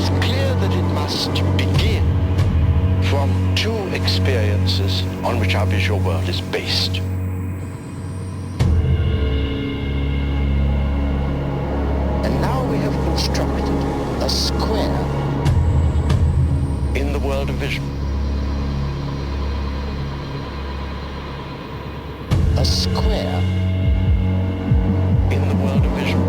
is clear that it must begin from two experiences on which our visual world is based. And now we have constructed a square in the world of vision. A square in the world of vision.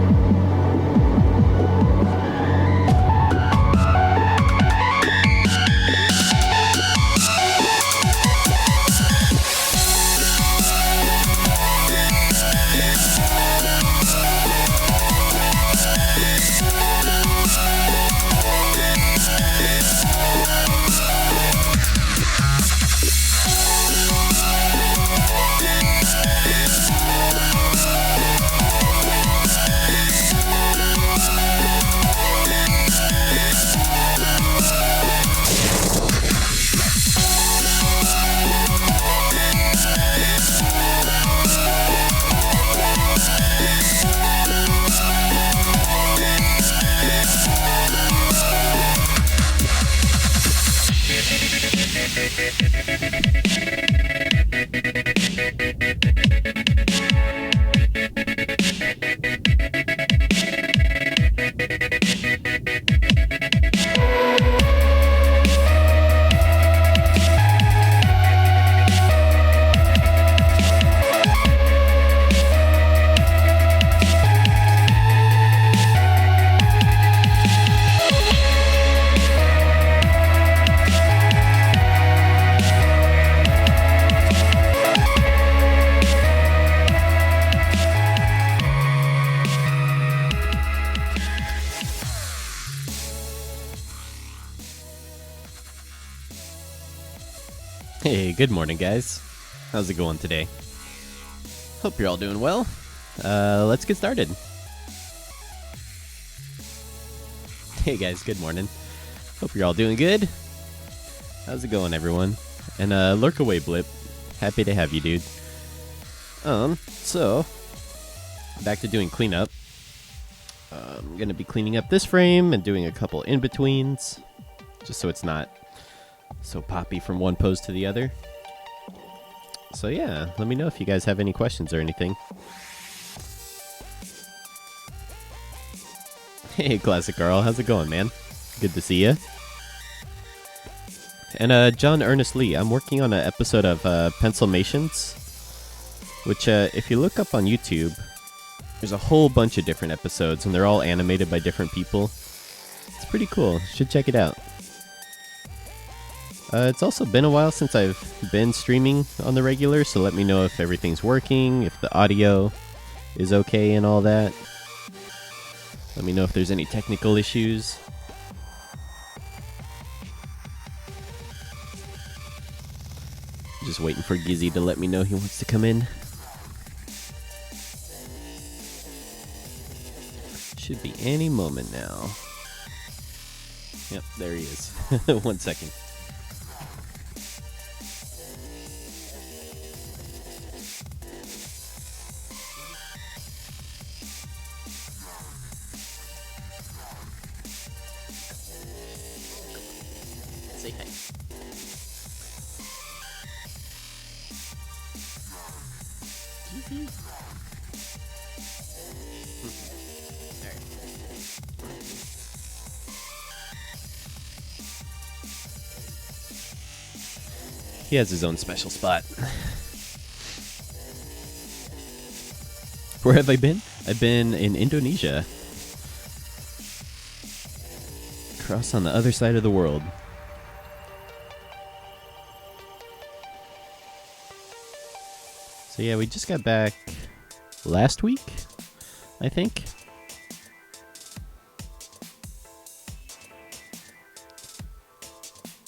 Hey, good morning, guys. How's it going today? Hope you're all doing well. Let's get started. Hey, guys, good morning. Hope you're all doing good. How's it going, everyone? And lurk away, Blip. Happy to have you, dude. So back to doing cleanup. I'm gonna be cleaning up this frame and doing a couple in-betweens, just so it's not so poppy from one pose to the other. So yeah, let me know if you guys have any questions or anything. Hey, Classic Carl, how's it going, man? Good to see you. And John Ernest Lee, I'm working on an episode of Pencilmations, which if you look up on YouTube, there's a whole bunch of different episodes, and they're all animated by different people. It's pretty cool. Should check it out. It's also been a while since I've been streaming on the regular, so let me know if everything's working, if the audio is okay and all that. Let me know if there's any technical issues. Just waiting for Gizzy to let me know he wants to come in. Should be any moment now. Yep, there he is. 1 second. Say hi. Gizzy. He has his own special spot. Where have I been? I've been in Indonesia. Across on the other side of the world. So yeah, we just got back last week, I think.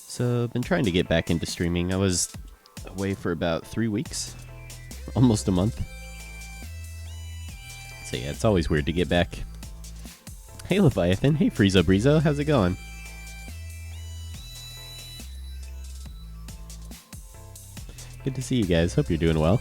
So I've been trying to get back into streaming. I was away for about 3 weeks, almost a month. So yeah, it's always weird to get back. Hey Leviathan, hey Friezo Breezo, how's it going? Good to see you guys, hope you're doing well.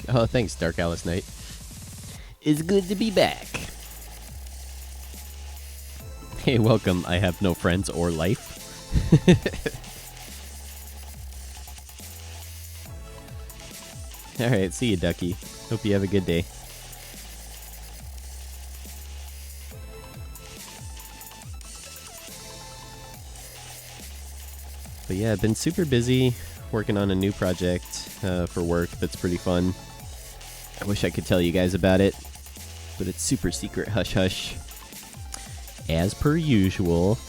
Oh, thanks, Dark Alice Knight. It's good to be back. Hey, welcome. I have no friends or life. Alright, see you, Ducky. Hope you have a good day. But yeah, I've been super busy working on a new project for work that's pretty fun. I wish I could tell you guys about it, but it's super secret hush hush. As per usual.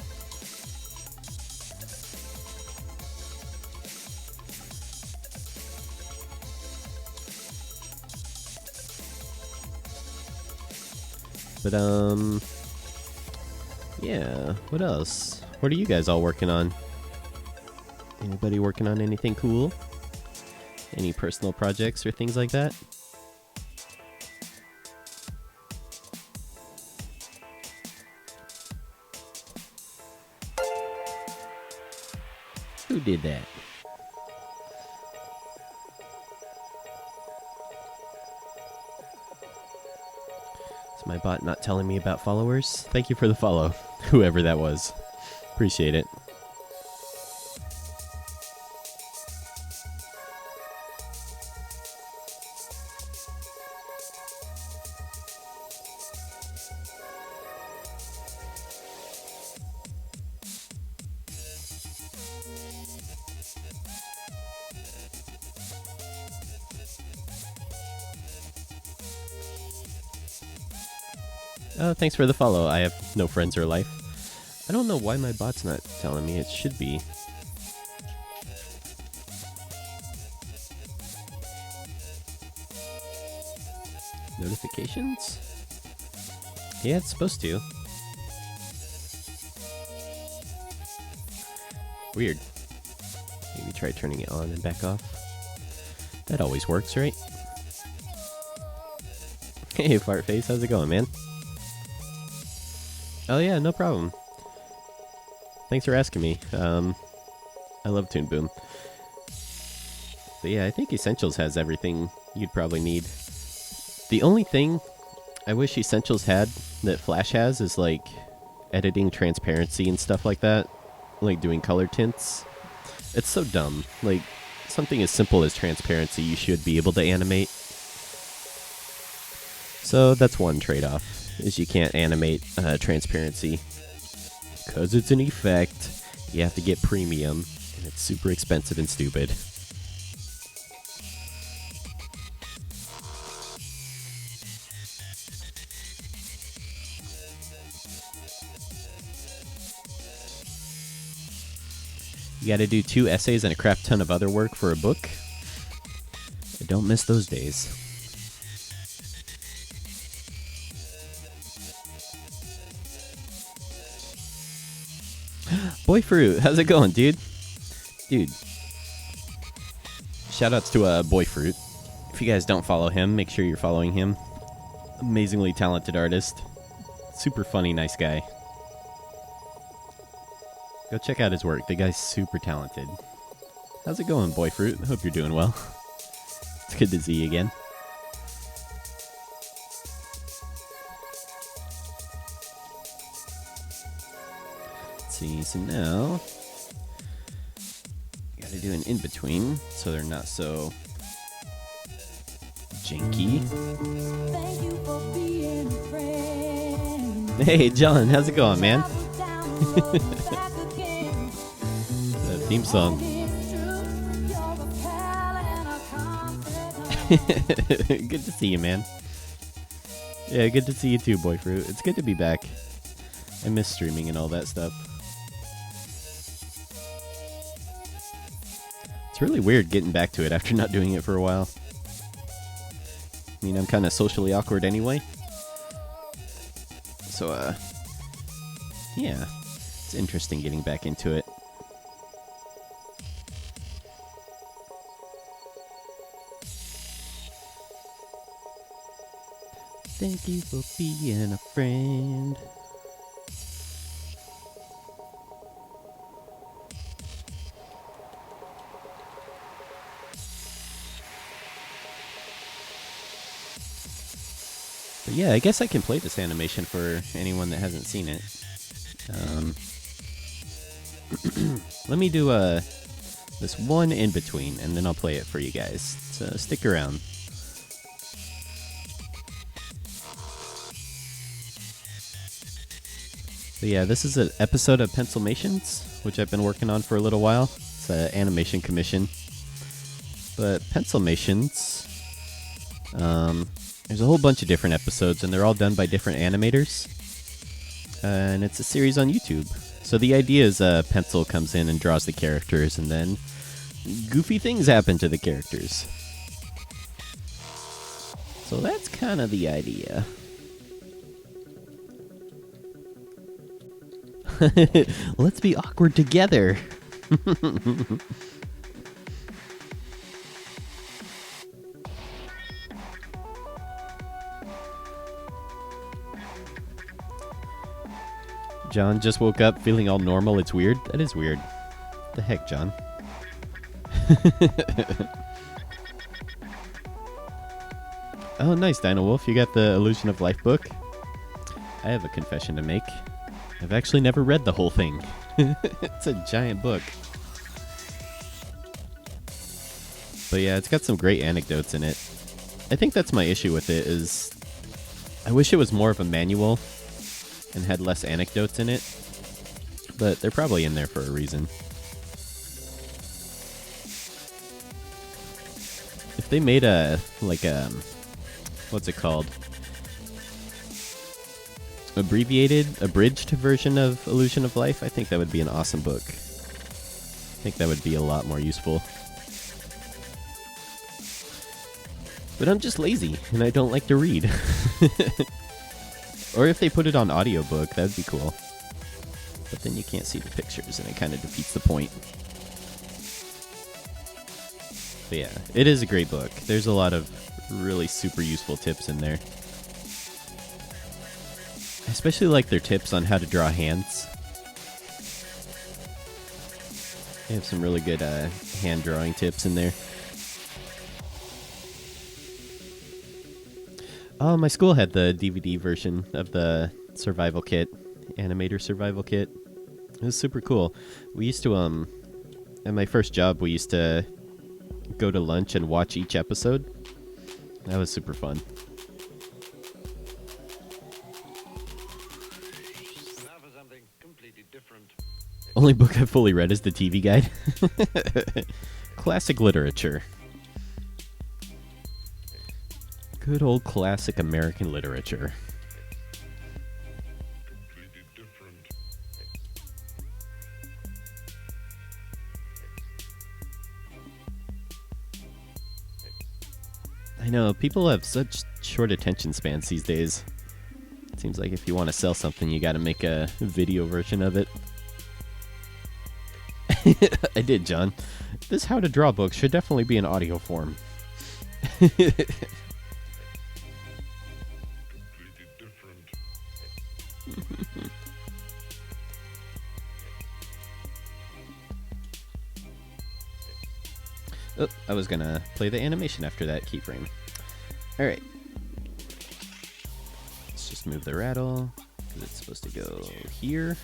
But yeah, what else? What are you guys all working on? Anybody working on anything cool? Any personal projects or things like that? Who did that? Is my bot not telling me about followers? Thank you for the follow, whoever that was. Appreciate it. Oh, thanks for the follow. I have no friends or life. I don't know why my bot's not telling me. It should be. Notifications? Yeah, it's supposed to. Weird. Maybe try turning it on and back off. That always works, right? Hey, Fartface, how's it going, man? Oh yeah, no problem. Thanks for asking me. I love Toon Boom. But yeah, I think Essentials has everything you'd probably need. The only thing I wish Essentials had that Flash has is like editing transparency and stuff like that. Like doing color tints. It's so dumb. Like something as simple as transparency you should be able to animate. So that's one trade-off. Is you can't animate transparency because it's an effect. You have to get premium, and it's super expensive and stupid. You got to do 2 essays and a crap ton of other work for a book. I don't miss those days. Boyfruit, how's it going, dude? Dude. Shoutouts to Boyfruit. If you guys don't follow him, make sure you're following him. Amazingly talented artist. Super funny, nice guy. Go check out his work. The guy's super talented. How's it going, Boyfruit? I hope you're doing well. It's good to see you again. See, so now you gotta do an in-between so they're not so janky. Thank you for being a friend. Hey John, how's it going, man? The theme song. Good to see you, man. Yeah, good to see you too, Boyfruit. It's good to be back. I miss streaming and all that stuff. It's really weird getting back to it after not doing it for a while. I mean, I'm kind of socially awkward anyway. So, yeah. It's interesting getting back into it. Thank you for being a friend. Yeah, I guess I can play this animation for anyone that hasn't seen it. Let me do this one in between, and then I'll play it for you guys. So stick around. So yeah, this is an episode of Pencilmations, which I've been working on for a little while. It's an animation commission. But Pencilmations, there's a whole bunch of different episodes, and they're all done by different animators. And it's a series on YouTube. So the idea is Pencil comes in and draws the characters, and then goofy things happen to the characters. So that's kind of the idea. Let's be awkward together. John just woke up feeling all normal. It's weird. That is weird. What the heck, John? Oh, nice, Dino Wolf. You got the Illusion of Life book. I have a confession to make. I've actually never read the whole thing. It's a giant book. But yeah, it's got some great anecdotes in it. I think that's my issue with it, is I wish it was more of a manual and had less anecdotes in it. But they're probably in there for a reason. If they made a, like a, what's it called? Abridged version of Illusion of Life, I think that would be an awesome book. I think that would be a lot more useful. But I'm just lazy, and I don't like to read. Or if they put it on audiobook, that would be cool. But then you can't see the pictures, and it kind of defeats the point. But yeah, it is a great book. There's a lot of really super useful tips in there. I especially like their tips on how to draw hands. They have some really good hand drawing tips in there. Oh, my school had the DVD version of the survival kit, Animator survival kit. It was super cool. We used to, at my first job, we used to go to lunch and watch each episode. That was super fun. Only book I've fully read is the TV guide. Classic literature. Good old classic American literature. I know, people have such short attention spans these days. It seems like if you want to sell something, you gotta make a video version of it. I did, John. This How to Draw book should definitely be in audio form. Oh, I was gonna play the animation after that keyframe. Alright. Let's just move the rattle, because it's supposed to go here.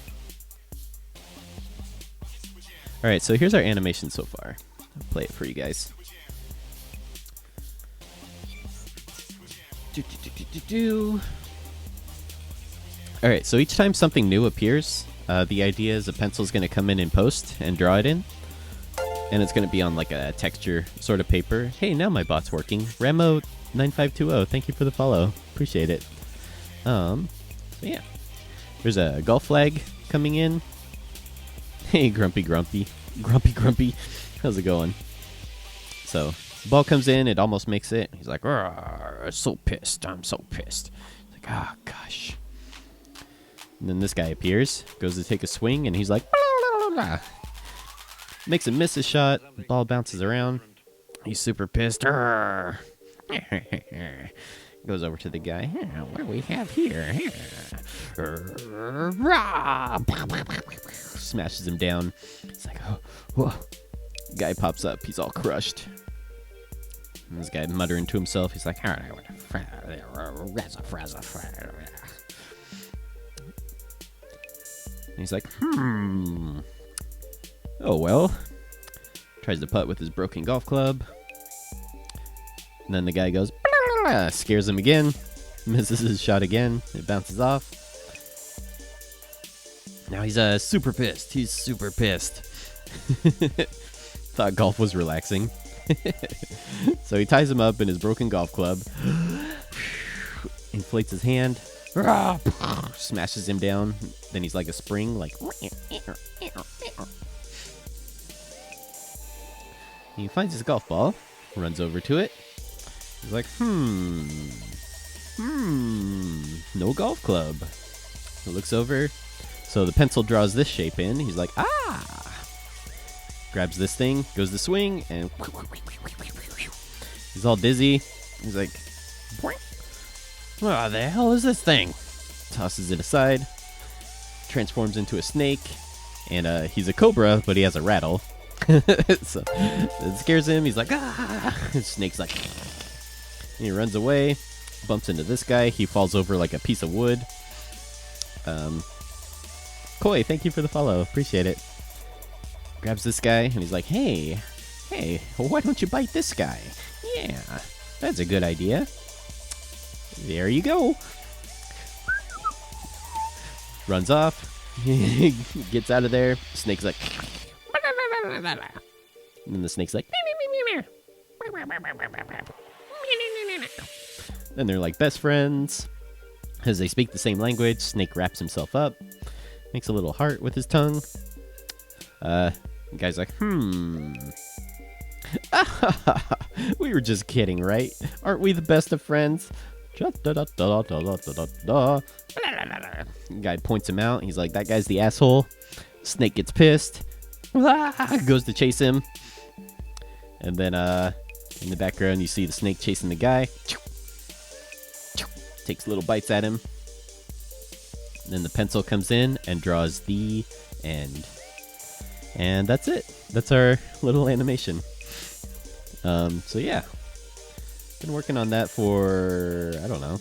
Alright, so here's our animation so far. I'll play it for you guys. Alright, so each time something new appears, the idea is a pencil's going to come in and post and draw it in. And it's going to be on like a texture sort of paper. Hey, now my bot's working. Ramo9520, thank you for the follow. Appreciate it. So yeah. There's a golf flag coming in. Hey, Grumpy. How's it going? So, ball comes in, it almost makes it. He's like, so pissed. I'm so pissed. He's like, oh, gosh. And then this guy appears, goes to take a swing, and he's like, blah, blah, blah. Makes a miss a shot. The ball bounces around. He's super pissed. Goes over to the guy. What do we have here? Smashes him down. It's like, oh, whoa. Guy pops up. He's all crushed. And this guy muttering to himself. He's like, and he's like, oh, well. Tries to putt with his broken golf club. And then the guy goes, scares him again. Misses his shot again. It bounces off. Now he's super pissed. He's super pissed. Thought golf was relaxing. So he ties him up in his broken golf club. Inflates his hand. Smashes him down. Then he's like a spring, like. He finds his golf ball, runs over to it. He's like, no golf club. He looks over. So the pencil draws this shape in. He's like, grabs this thing, goes to swing, and he's all dizzy. He's like, what the hell is this thing? Tosses it aside, transforms into a snake, and he's a cobra, but he has a rattle. So it scares him. He's like, The snake's like, and he runs away, bumps into this guy. He falls over like a piece of wood. Koi, thank you for the follow. Appreciate it. Grabs this guy, and he's like, hey, why don't you bite this guy? Yeah, that's a good idea. There you go. Runs off. Gets out of there. Snake's like, and then the snake's like, then they're like best friends. As they speak the same language, Snake wraps himself up, makes a little heart with his tongue. The guy's like, we were just kidding, right? Aren't we the best of friends? Guy points him out. He's like, that guy's the asshole. Snake gets pissed. Goes to chase him. And then in the background, you see the snake chasing the guy. Takes little bites at him. And then the pencil comes in and draws the end. And that's it. That's our little animation. So yeah. Been working on that for, I don't know.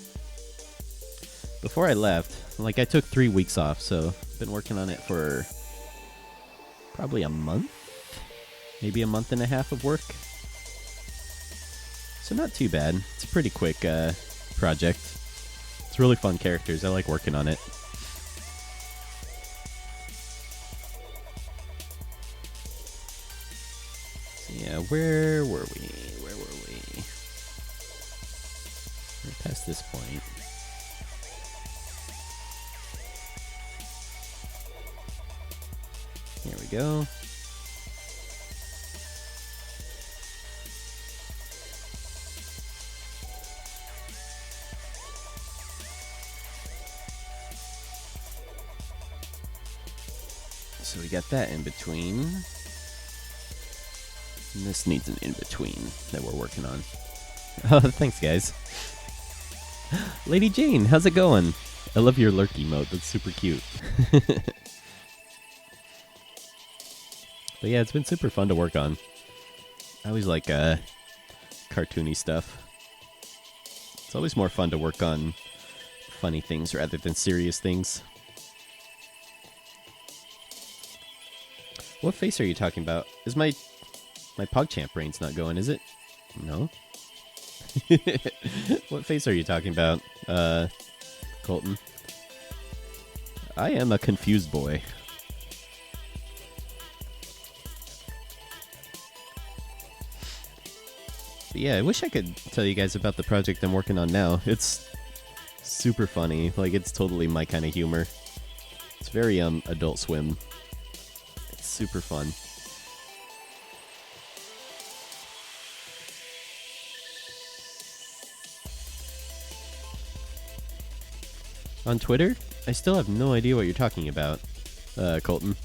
Before I left, like I took 3 weeks off, so been working on it for probably a month. Maybe a month and a half of work. So not too bad. It's a pretty quick project. It's really fun characters. I like working on it. So yeah, where were we? We're past this point. Here we go. So we got that in between. And this needs an in between that we're working on. Oh, thanks, guys. Lady Jane, how's it going? I love your lurk emote. That's super cute. But yeah, it's been super fun to work on. I always like cartoony stuff. It's always more fun to work on funny things rather than serious things. What face are you talking about? Is my PogChamp brain's not going, is it? No? What face are you talking about, Colton? I am a confused boy. But yeah, I wish I could tell you guys about the project I'm working on now. It's super funny. Like, it's totally my kind of humor. It's very Adult Swim. It's super fun. On Twitter? I still have no idea what you're talking about, Colton.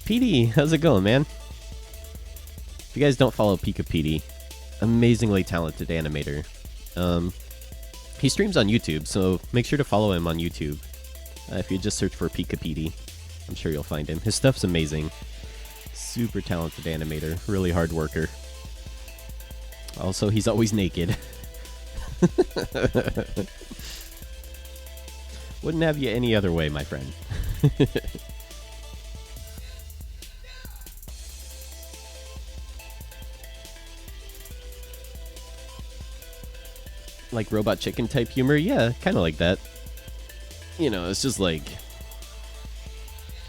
PD, how's it going, man? If you guys don't follow Pika PD, amazingly talented animator. He streams on YouTube, so make sure to follow him on YouTube. If you just search for Pika PD, I'm sure you'll find him. His stuff's amazing. Super talented animator, really hard worker. Also, he's always naked. Wouldn't have you any other way, my friend. Like Robot Chicken type humor? Yeah, kind of like that. You know, it's just like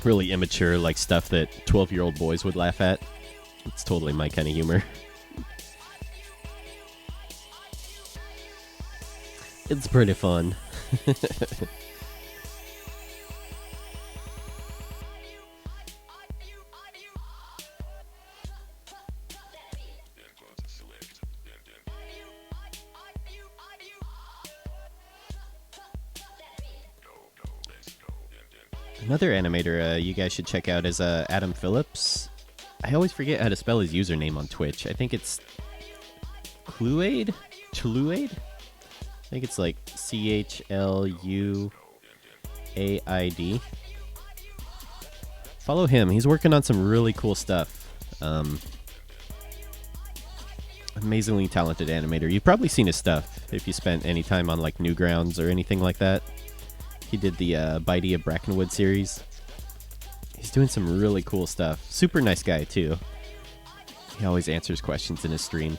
really immature, like stuff that 12-year-old boys would laugh at. It's totally my kind of humor. It's pretty fun. Another animator you guys should check out is Adam Phillips. I always forget how to spell his username on Twitch. I think it's Chluade? Chluade? I think it's like CHLUAID. Follow him. He's working on some really cool stuff. Amazingly talented animator. You've probably seen his stuff if you spent any time on like Newgrounds or anything like that. He did the Bitey of Brackenwood series. He's doing some really cool stuff. Super nice guy, too. He always answers questions in his stream.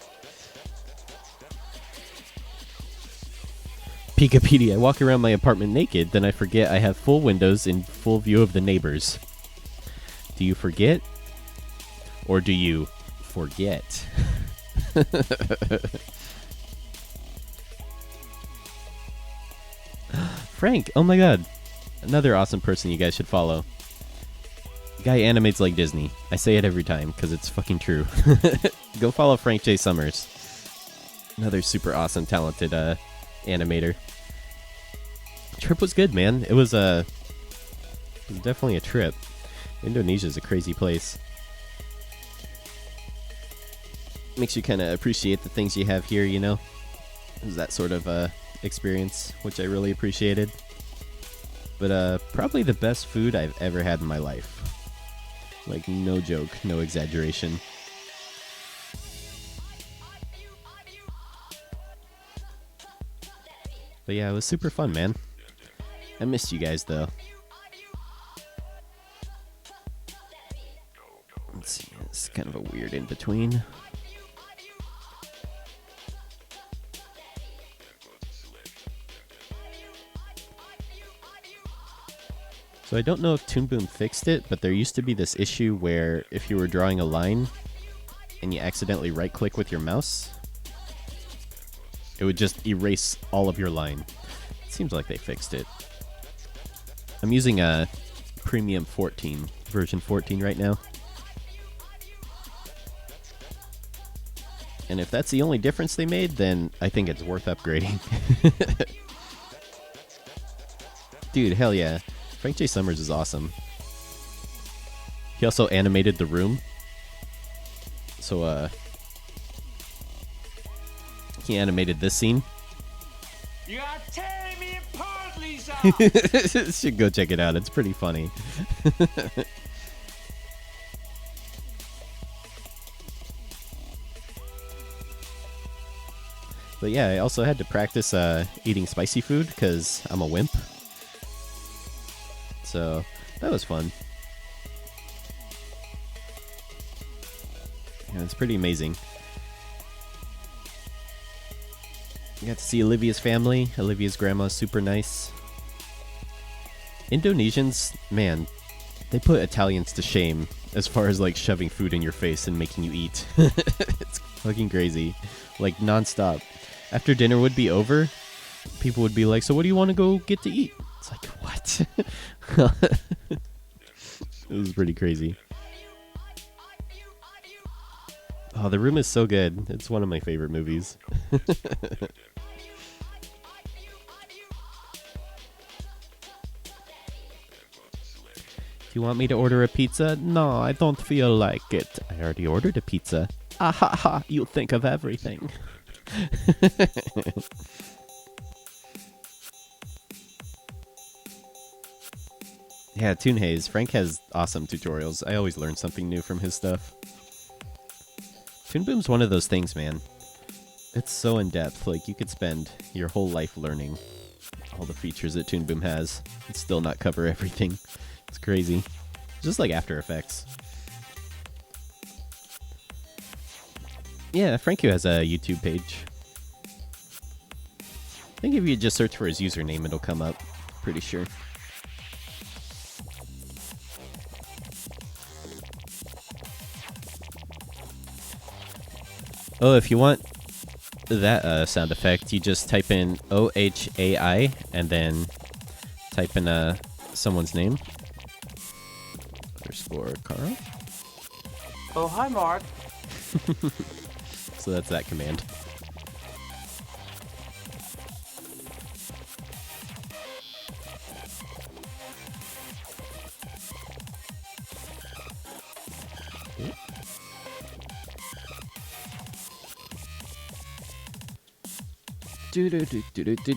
Peekapedia. I walk around my apartment naked, then I forget I have full windows in full view of the neighbors. Do you forget? Or do you forget? Frank, oh my god. Another awesome person you guys should follow. The guy animates like Disney. I say it every time because it's fucking true. Go follow Frank J. Summers. Another super awesome, talented animator. Trip was good, man. It was definitely a trip. Indonesia's a crazy place. Makes you kind of appreciate the things you have here, you know? It was that sort of experience, which I really appreciated. But probably the best food I've ever had in my life. Like, no joke, no exaggeration. But yeah, it was super fun, man. I missed you guys, though. Let's see, it's kind of a weird in-between. So I don't know if Toon Boom fixed it, but there used to be this issue where if you were drawing a line and you accidentally right-click with your mouse, it would just erase all of your line. It seems like they fixed it. I'm using a Premium 14, version 14 right now. And if that's the only difference they made, then I think it's worth upgrading. Dude, hell yeah. Frank J. Summers is awesome. He also animated The Room. So, he animated this scene. You are tearing me apart, Lisa! Should go check it out. It's pretty funny. But yeah, I also had to practice eating spicy food because I'm a wimp. So that was fun. Yeah, it's pretty amazing. You got to see Olivia's family. Olivia's grandma's super nice. Indonesians, man, they put Italians to shame as far as like shoving food in your face and making you eat. It's fucking crazy. Like nonstop. After dinner would be over, people would be like, so what do you want to go get to eat? It's like, what? It was pretty crazy. Oh, The Room is so good. It's one of my favorite movies. Do you want me to order a pizza? No, I don't feel like it. I already ordered a pizza. Ah ha ha, you think of everything. Yeah, Toon Haze. Frank has awesome tutorials. I always learn something new from his stuff. Toon Boom's one of those things, man. It's so in-depth. Like, you could spend your whole life learning all the features that Toon Boom has and still not cover everything. It's crazy. Just like After Effects. Yeah, F.A.Q has a YouTube page. I think if you just search for his username, it'll come up. Pretty sure. Oh, if you want that sound effect, you just type in OHAI and then type in someone's name. _ Carl. Oh, hi, Mark. So that's that command.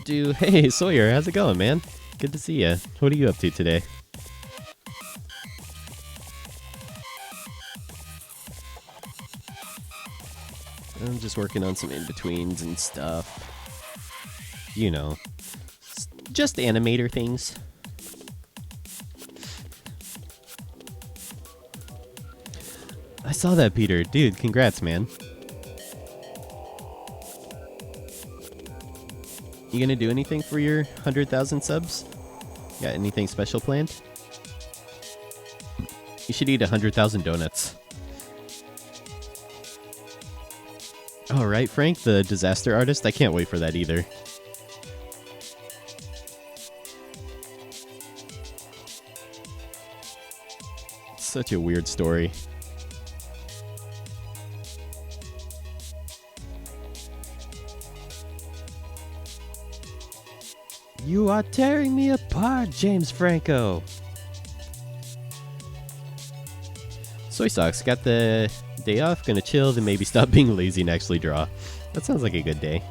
Do. Hey, Sawyer, how's it going, man? Good to see you. What are you up to today? I'm just working on some in-betweens and stuff. You know, just animator things. I saw that, Peter. Dude, congrats, man. You gonna do anything for your 100,000 subs? Got anything special planned? You should eat 100,000 donuts. Oh, right, Frank, the disaster artist? I can't wait for that either. Such a weird story. You are tearing me apart, James Franco. Soy Socks, got the day off, gonna chill, then maybe stop being lazy and actually draw. That sounds like a good day.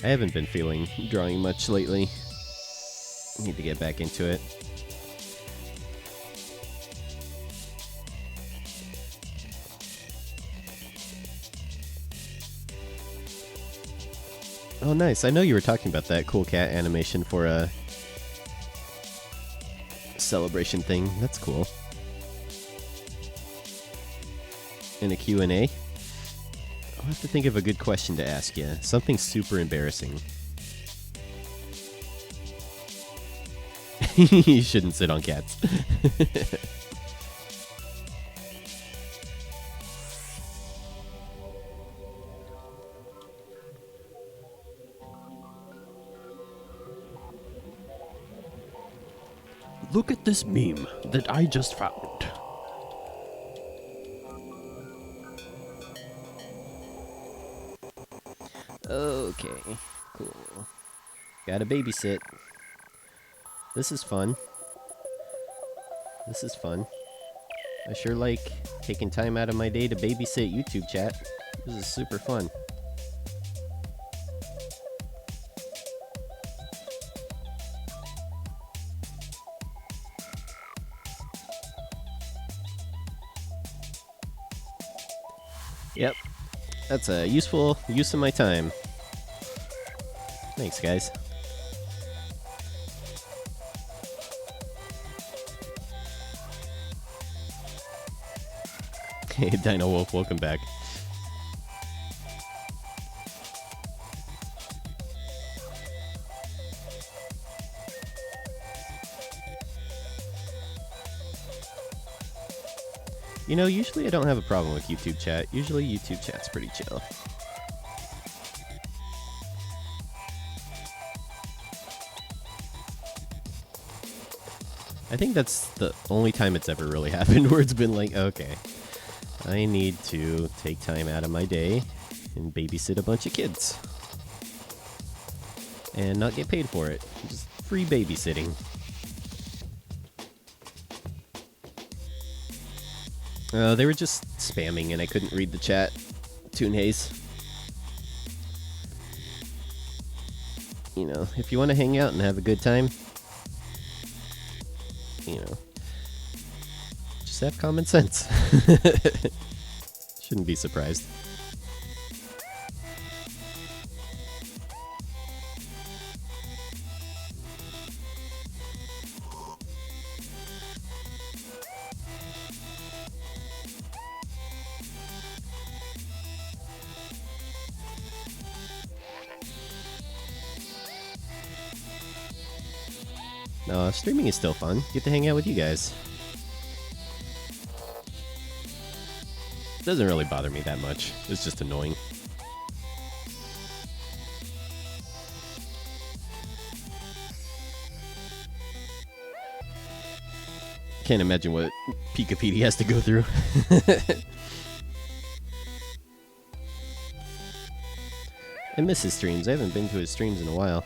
I haven't been feeling drawing much lately. Need to get back into it. Oh, nice. I know you were talking about that cool cat animation for a celebration thing. That's cool. In a Q&A? I'll have to think of a good question to ask you. Something super embarrassing. You shouldn't sit on cats. Look at this meme that I just found. Okay, cool. Gotta babysit. This is fun. This is fun. I sure like taking time out of my day to babysit YouTube chat. This is super fun. Yep, that's a useful use of my time. Thanks, guys. Hey, Dino Wolf, welcome back. You know, usually I don't have a problem with YouTube chat. Usually YouTube chat's pretty chill. I think that's the only time it's ever really happened where it's been like, okay, I need to take time out of my day and babysit a bunch of kids. And not get paid for it. Just free babysitting. They were just spamming and I couldn't read the chat. Toon Haze. You know, if you want to hang out and have a good time, you know, just have common sense. Shouldn't be surprised. No, streaming is still fun. Get to hang out with you guys. Doesn't really bother me that much. It's just annoying. Can't imagine what Pikapedia has to go through. I miss his streams. I haven't been to his streams in a while.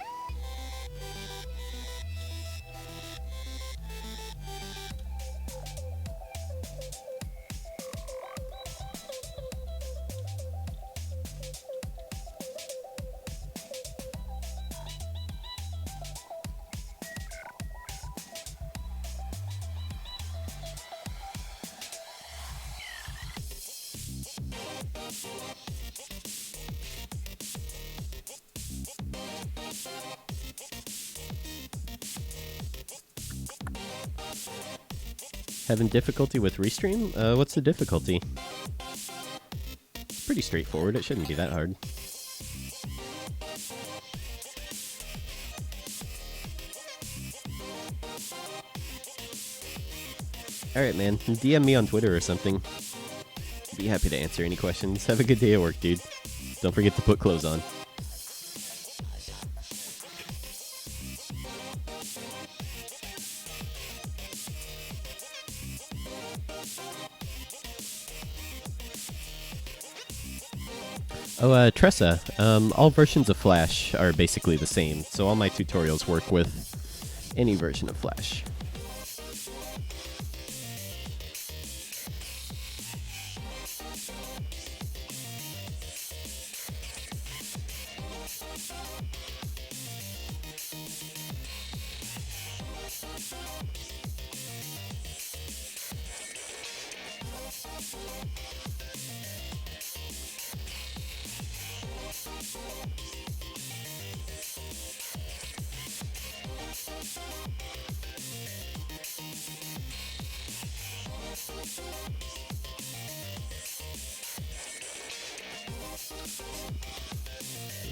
Having difficulty with Restream? What's the difficulty? It's pretty straightforward. It shouldn't be that hard. Alright, man. DM me on Twitter or something. Be happy to answer any questions. Have a good day at work, dude. Don't forget to put clothes on. Oh, Tressa, all versions of Flash are basically the same, so all my tutorials work with any version of Flash.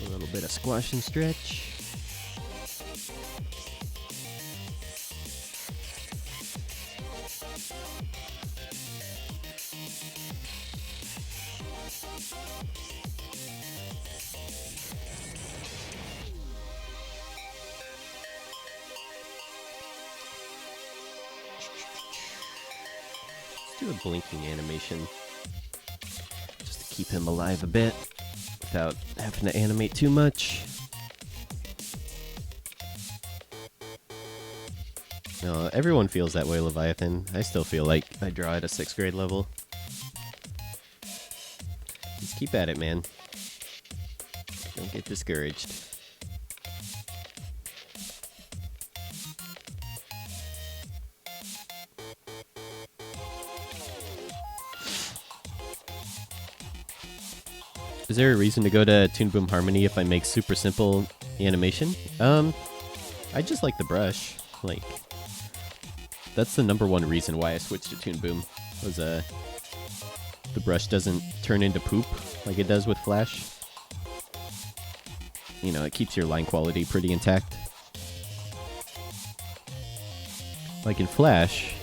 A little bit of squash and stretch. Let's do a blinking animation just to keep him alive a bit without having to animate too much. No, everyone feels that way, Leviathan. I still feel like I draw at a 6th grade level. Just keep at it, man. Don't get discouraged. Is there a reason to go to Toon Boom Harmony if I make super simple animation? I just like the brush. Like, that's the #1 reason why I switched to Toon Boom. Was the brush doesn't turn into poop like it does with Flash. You know, it keeps your line quality pretty intact. Like in Flash,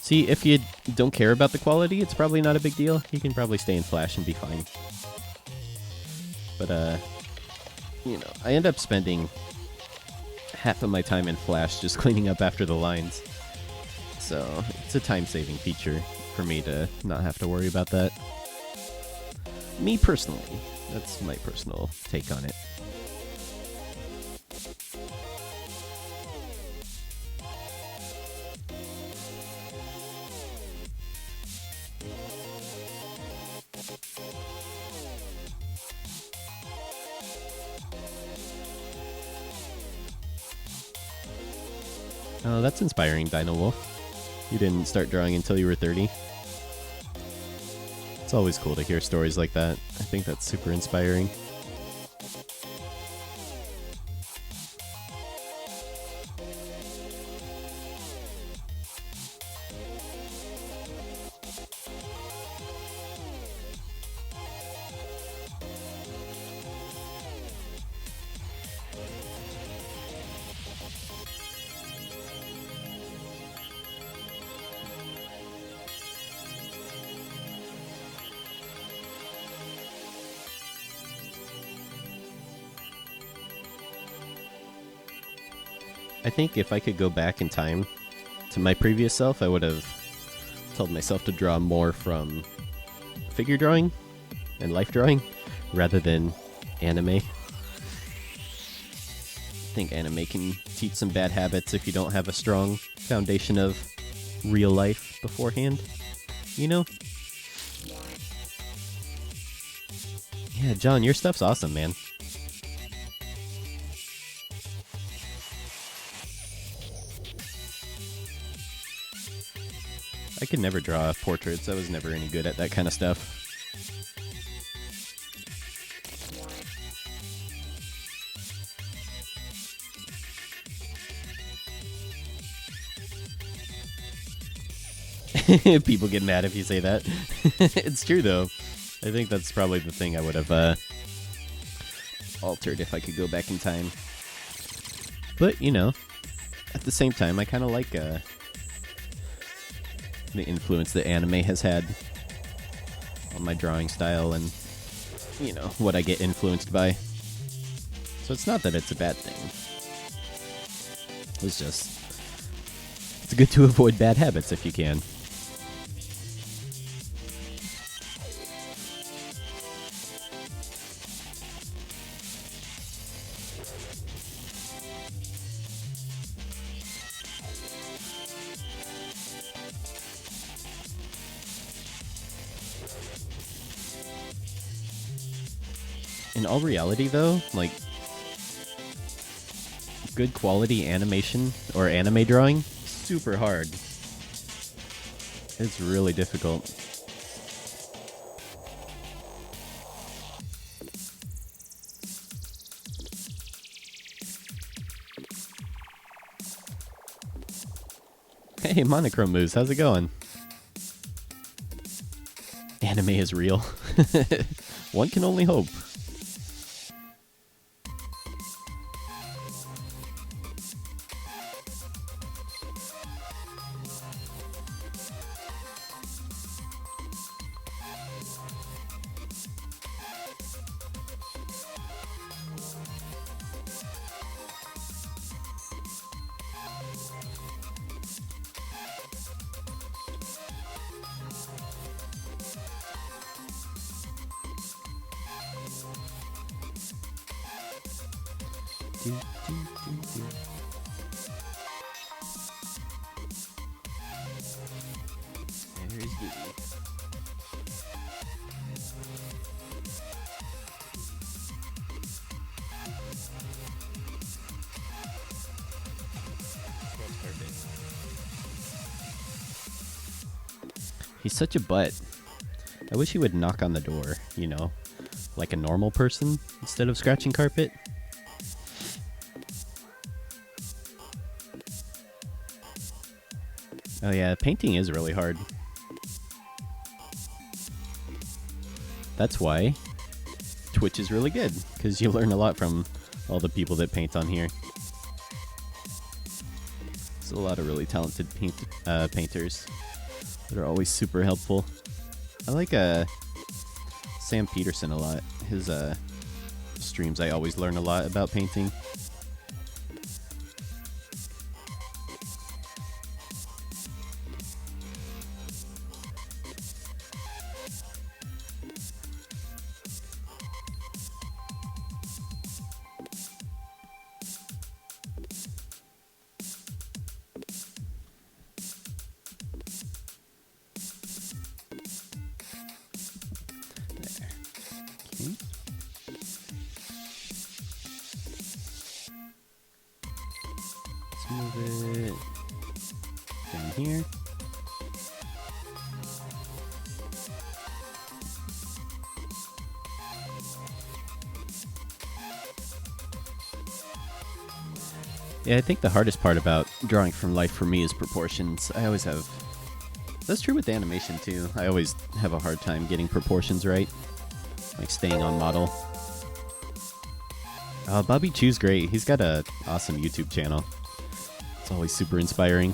see, if you don't care about the quality, it's probably not a big deal. You can probably stay in Flash and be fine. But, you know, I end up spending half of my time in Flash just cleaning up after the lines. So, it's a time-saving feature for me to not have to worry about that. Me personally. That's my personal take on it. Oh, that's inspiring, Dino Wolf. You didn't start drawing until you were 30. It's always cool to hear stories like that. I think that's super inspiring. I think if I could go back in time to my previous self, I would have told myself to draw more from figure drawing and life drawing rather than anime. I think anime can teach some bad habits if you don't have a strong foundation of real life beforehand, you know? Yeah, John, your stuff's awesome, man. I could never draw portraits. I was never any good at that kind of stuff. People get mad if you say that. It's true, though. I think that's probably the thing I would have altered if I could go back in time. But, you know, at the same time, I kind of like the influence that anime has had on my drawing style and, you know, what I get influenced by. So it's not that it's a bad thing. It's just, it's good to avoid bad habits if you can. In all reality, though, like, good quality animation or anime drawing, super hard. It's really difficult. Hey, Monochrome Moose, how's it going? Anime is real. One can only hope. There's Gigi. That's perfect. He's such a butt. I wish he would knock on the door, you know, like a normal person instead of scratching carpet. Oh yeah, painting is really hard. That's why Twitch is really good, because you learn a lot from all the people that paint on here. There's a lot of really talented painters that are always super helpful. I like Sam Peterson a lot. His streams, I always learn a lot about painting. Move it. in here. Yeah, I think the hardest part about drawing from life for me is proportions. I always have... That's true with animation, too. I always have a hard time getting proportions right. Like, staying on model. Bobby Chu's great. He's got a awesome YouTube channel. It's always super inspiring.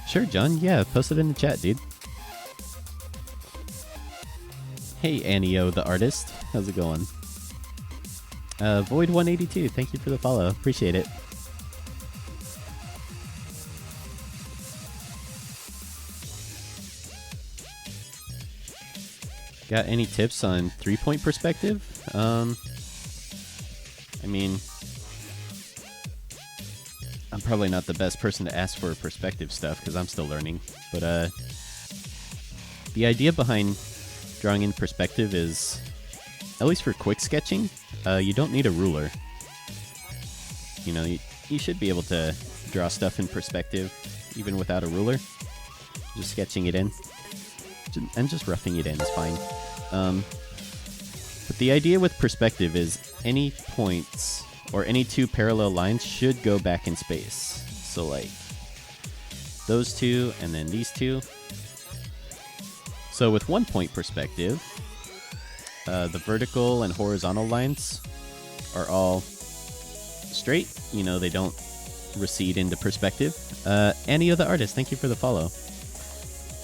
Sure, John. Yeah, post it in the chat, dude. Hey, Annio the artist. How's it going? Void182, thank you for the follow. Appreciate it. Got any tips on 3-point perspective? I mean, I'm probably not the best person to ask for perspective stuff because I'm still learning. But the idea behind drawing in perspective is, at least for quick sketching, you don't need a ruler. You know, you should be able to draw stuff in perspective even without a ruler. Just sketching it in. And just roughing it in is fine. But the idea with perspective is any points or any two parallel lines should go back in space. So like those two and then these two. So with 1-point perspective, the vertical and horizontal lines are all straight. You know, they don't recede into perspective. Any of the artists, thank you for the follow.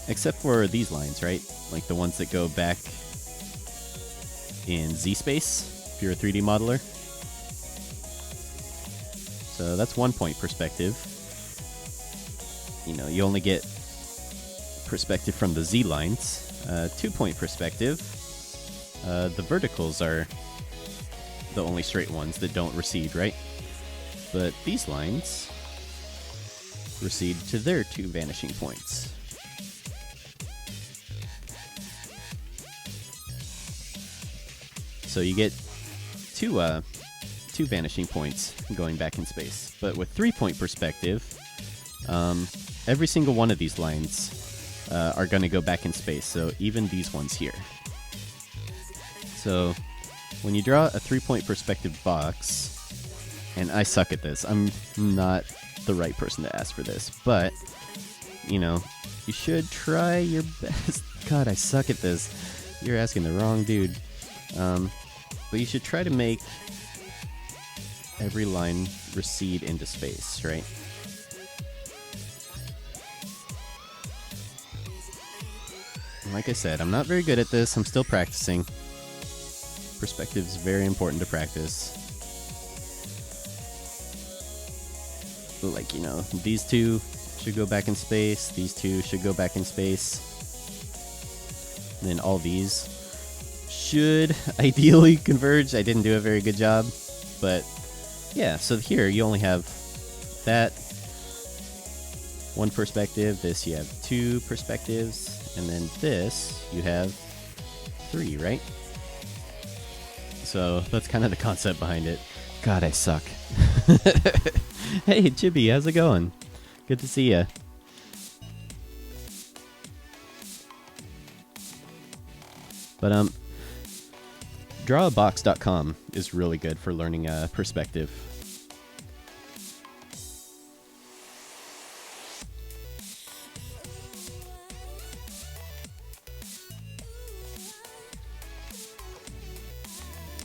Except for these lines, right? Like the ones that go back in Z-space, if you're a 3D modeler. So that's 1-point perspective. You know, you only get perspective from the Z lines. 2-point perspective, the verticals are the only straight ones that don't recede, right? But these lines recede to their two vanishing points. So you get two vanishing points going back in space. But with 3-point perspective, every single one of these lines are going to go back in space. So even these ones here. So when you draw a 3-point perspective box, and I suck at this, I'm not the right person to ask for this, but you know, you should try your best. God, I suck at this. You're asking the wrong dude. But you should try to make every line recede into space, right? And like I said, I'm not very good at this. I'm still practicing. Perspective is very important to practice. But like, you know, these two should go back in space. These two should go back in space. And then all these should ideally converge. I didn't do a very good job, but yeah, so here you only have that one perspective, this you have two perspectives, and then this you have three, right? So that's kind of the concept behind it. God, I suck. Hey, Chibi, how's it going? Good to see ya. But drawabox.com is really good for learning perspective.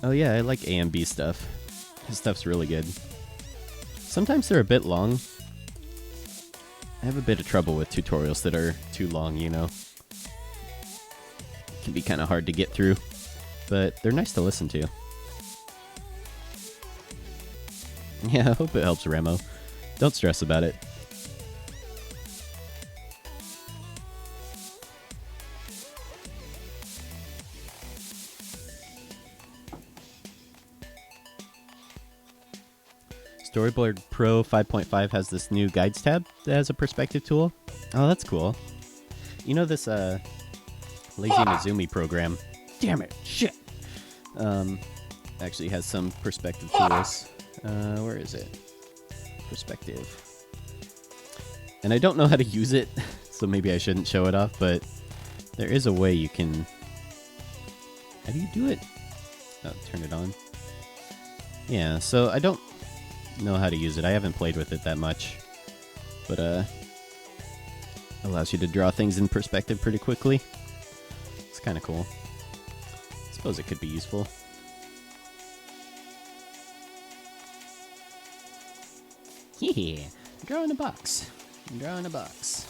Oh yeah, I like AMB stuff. His stuff's really good. Sometimes they're a bit long. I have a bit of trouble with tutorials that are too long, you know. Can be kind of hard to get through, but they're nice to listen to. Yeah, I hope it helps, Ramo. Don't stress about it. Storyboard Pro 5.5 has this new Guides tab that has a perspective tool. Oh, that's cool. You know this Lazy Mizumi program. Damn it, shit. Actually has some perspective tools. Where is it? Perspective. And I don't know how to use it, so maybe I shouldn't show it off, but there is a way you can... How do you do it? Oh, turn it on. Yeah, so I don't know how to use it. I haven't played with it that much. But, allows you to draw things in perspective pretty quickly. It's kind of cool. I suppose it could be useful. Yeah, draw in a box. Draw in a box.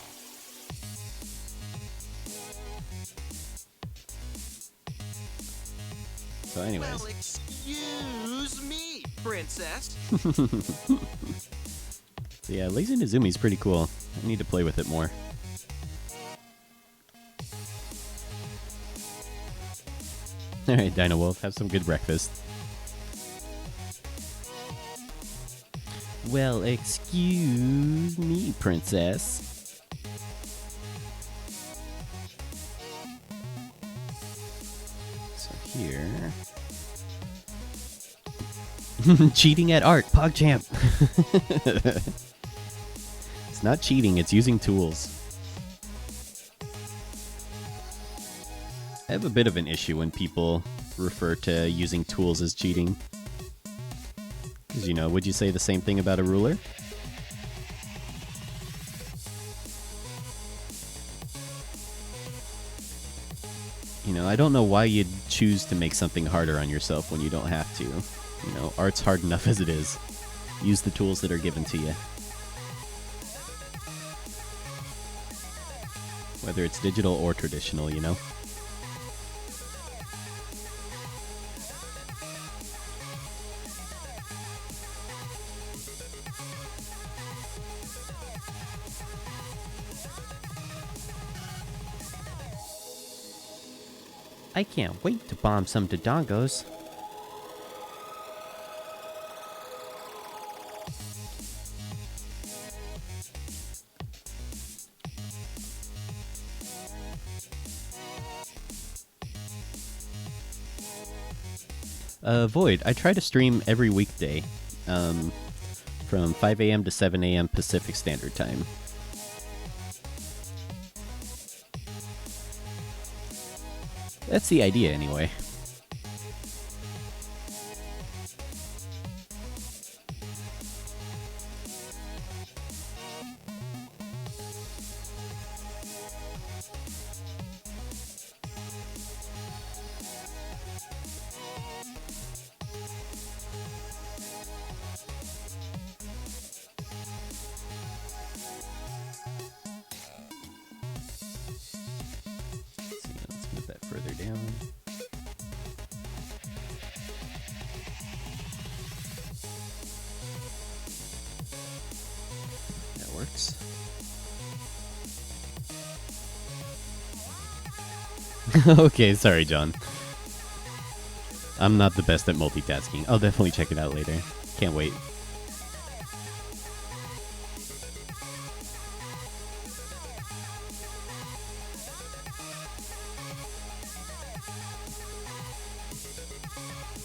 So anyways. Well, excuse me, princess. So yeah, Lazy Nezumi's pretty cool. I need to play with it more. Alright, Dino Wolf, have some good breakfast. Well, excuse me, princess. So here... Cheating at art, PogChamp! It's not cheating, it's using tools. I have a bit of an issue when people refer to using tools as cheating. Because, you know, would you say the same thing about a ruler? You know, I don't know why you'd choose to make something harder on yourself when you don't have to. You know, art's hard enough as it is. Use the tools that are given to you. Whether it's digital or traditional, you know? I can't wait to bomb some Dodongos. Void, I try to stream every weekday, from 5 a.m. to 7 a.m. Pacific Standard Time. That's the idea, anyway. Let's move that further down. That works. Okay, sorry, John. I'm not the best at multitasking. I'll definitely check it out later. Can't wait.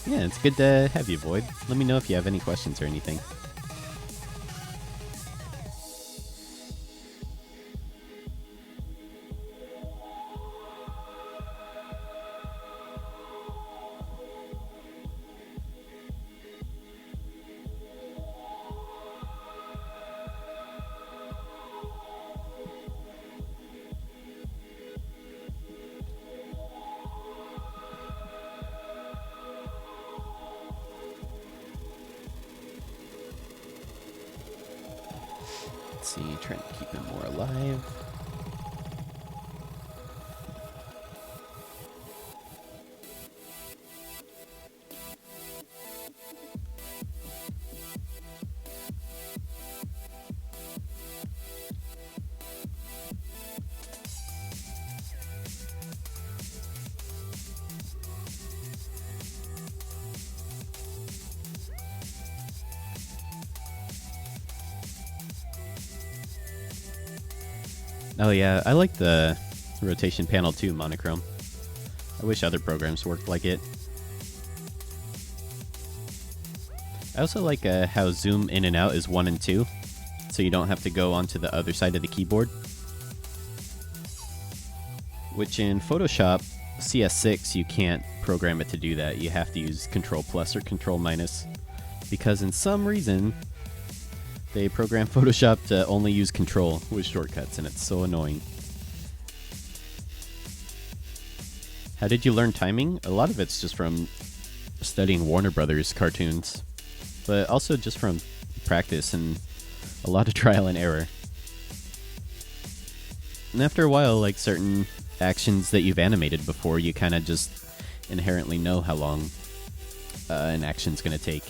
Yeah, it's good to have you, Void. Let me know if you have any questions or anything. Let's see, trying to keep him more alive. Oh yeah, I like the rotation panel too, monochrome. I wish other programs worked like it. I also like how zoom in and out is 1 and 2. so you don't have to go onto the other side of the keyboard. Which in Photoshop CS6 you can't program it to do that. You have to use Control Plus or Control Minus, because in some reason they program Photoshop to only use Control with shortcuts, and it's so annoying. How did you learn timing? A lot of it's just from studying Warner Brothers cartoons, but also just from practice and a lot of trial and error. And after a while, like certain actions that you've animated before, you kind of just inherently know how long an action's going to take.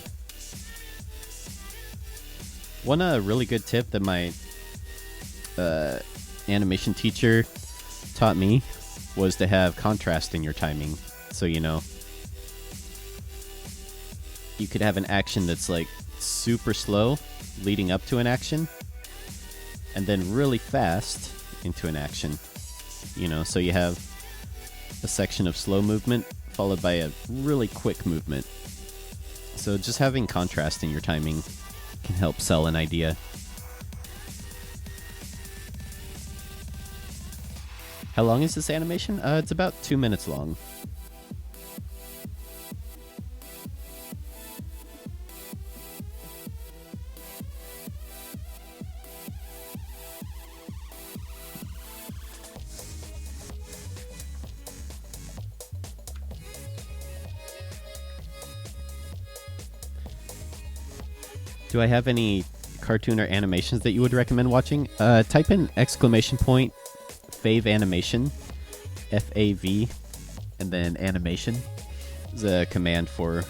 One really good tip that my animation teacher taught me was to have contrast in your timing. So, you know, you could have an action that's like super slow leading up to an action, and then really fast into an action. You know, so you have a section of slow movement followed by a really quick movement. So just having contrast in your timing can help sell an idea. How long is this animation? It's about 2 minutes long. Do I have any cartoon or animations that you would recommend watching? Type in !fave animation, F-A-V, and then animation. This is a command for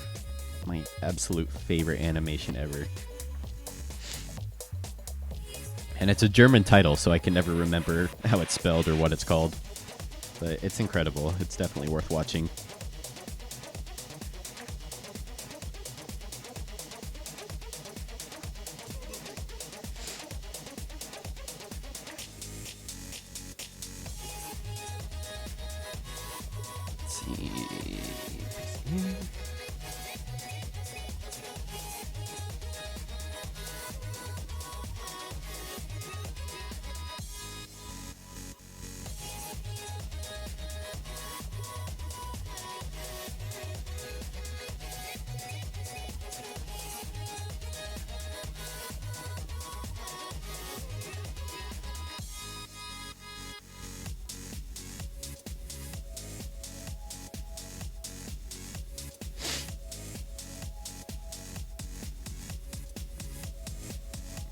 my absolute favorite animation ever. And it's a German title, so I can never remember how it's spelled or what it's called. But it's incredible. It's definitely worth watching.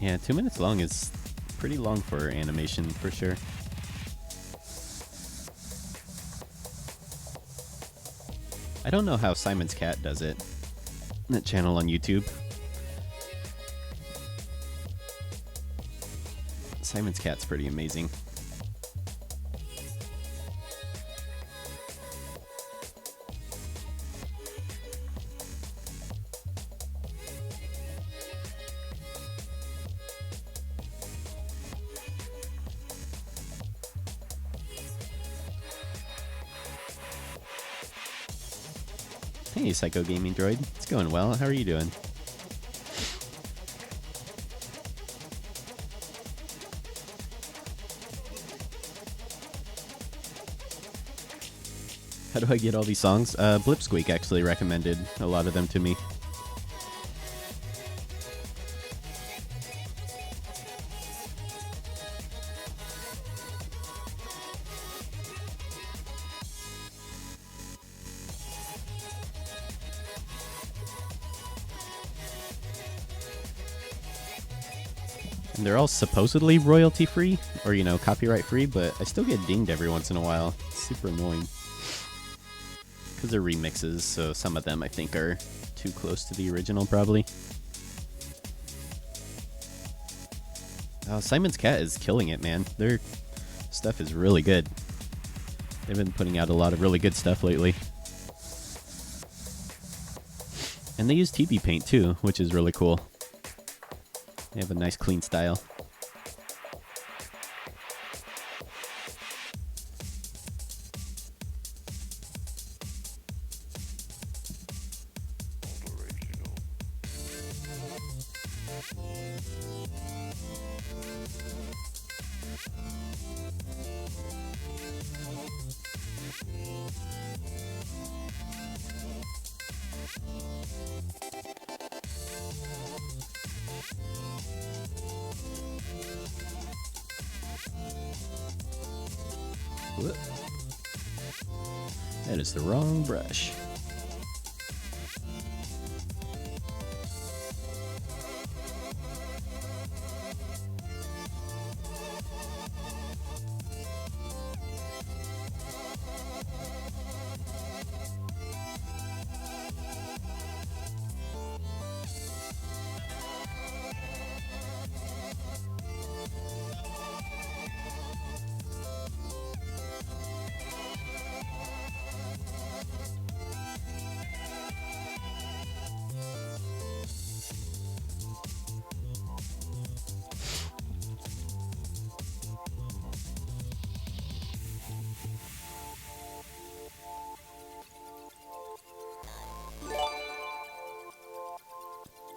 Yeah, 2 minutes long is pretty long for animation, for sure. I don't know how Simon's Cat does it. That channel on YouTube. Simon's Cat's pretty amazing. Hey, Psycho Gaming Droid. It's going well. How are you doing? How do I get all these songs? Blipsqueak actually recommended a lot of them to me. And they're all supposedly royalty free, or, you know, copyright free, but I still get dinged every once in a while. It's super annoying. Because they're remixes, so some of them I think are too close to the original, probably. Oh, Simon's Cat is killing it, man. Their stuff is really good. They've been putting out a lot of really good stuff lately. And they use TB Paint too, which is really cool. They have a nice clean style. Whoop. That is the wrong brush.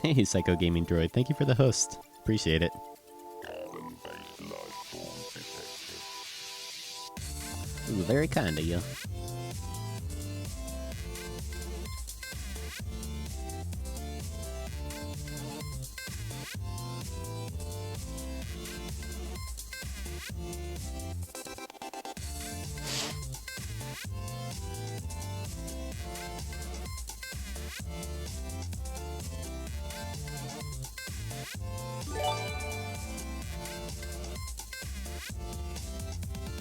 Hey, Psycho Gaming Droid. Thank you for the host. Appreciate it. Ooh, very kind of you.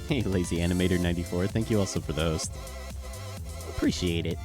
Hey, Lazy Animator 94. Thank you also for the host. Appreciate it.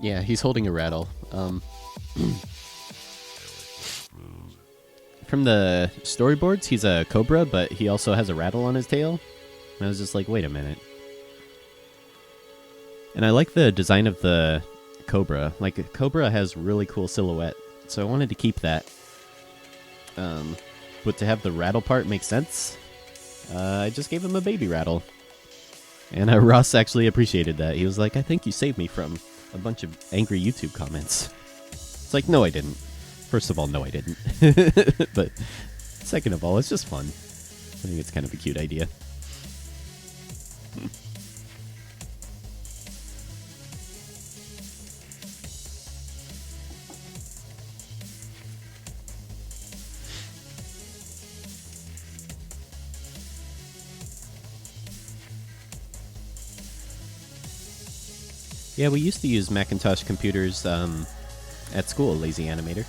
Yeah, he's holding a rattle. From the storyboards, he's a cobra, but he also has a rattle on his tail. And I was just like, wait a minute. And I like the design of the cobra. Like, a cobra has really cool silhouette, so I wanted to keep that. But to have the rattle part make sense, I just gave him a baby rattle. And Ross actually appreciated that. He was like, I think you saved me from a bunch of angry YouTube comments. It's like, no, I didn't. First of all, no, I didn't. But second of all, it's just fun. I think it's kind of a cute idea. Yeah, we used to use Macintosh computers at school, Lazy Animator.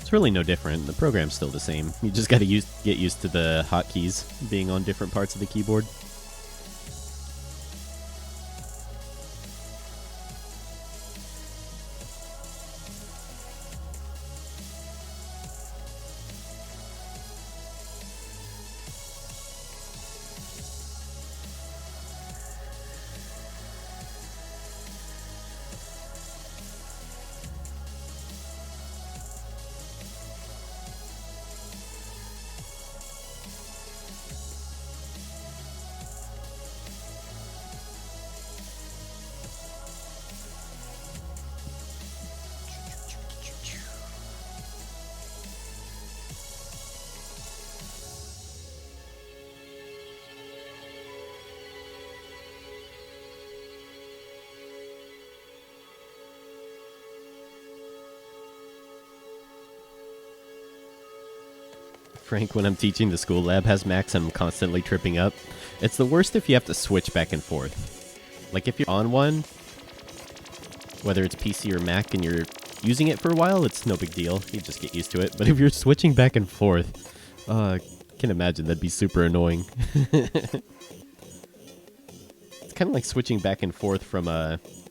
It's really no different. The program's still the same. You just got to get used to the hotkeys being on different parts of the keyboard. Frank, when I'm teaching, the school lab has Macs. I'm constantly tripping up. It's the worst if you have to switch back and forth. Like if you're on one, whether it's PC or Mac, and you're using it for a while, it's no big deal. You just get used to it. But if you're switching back and forth, I can imagine that'd be super annoying. It's kind of like switching back and forth from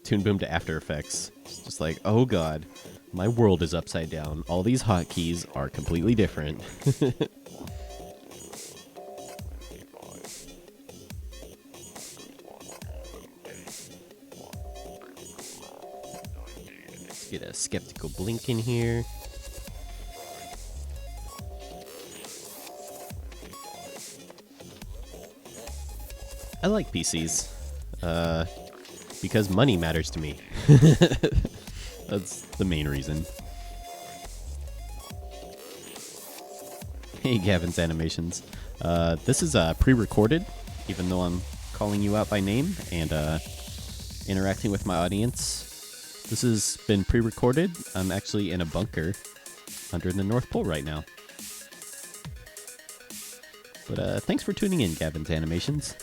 Toon Boom to After Effects. It's just like, oh god, my world is upside down. All these hotkeys are completely different. Let's get a skeptical blink in here. I like PCs. Because money matters to me. That's the main reason. Hey, Gavin's Animations. This is pre-recorded, even though I'm calling you out by name and interacting with my audience. This has been pre-recorded. I'm actually in a bunker under the North Pole right now. But thanks for tuning in, Gavin's Animations.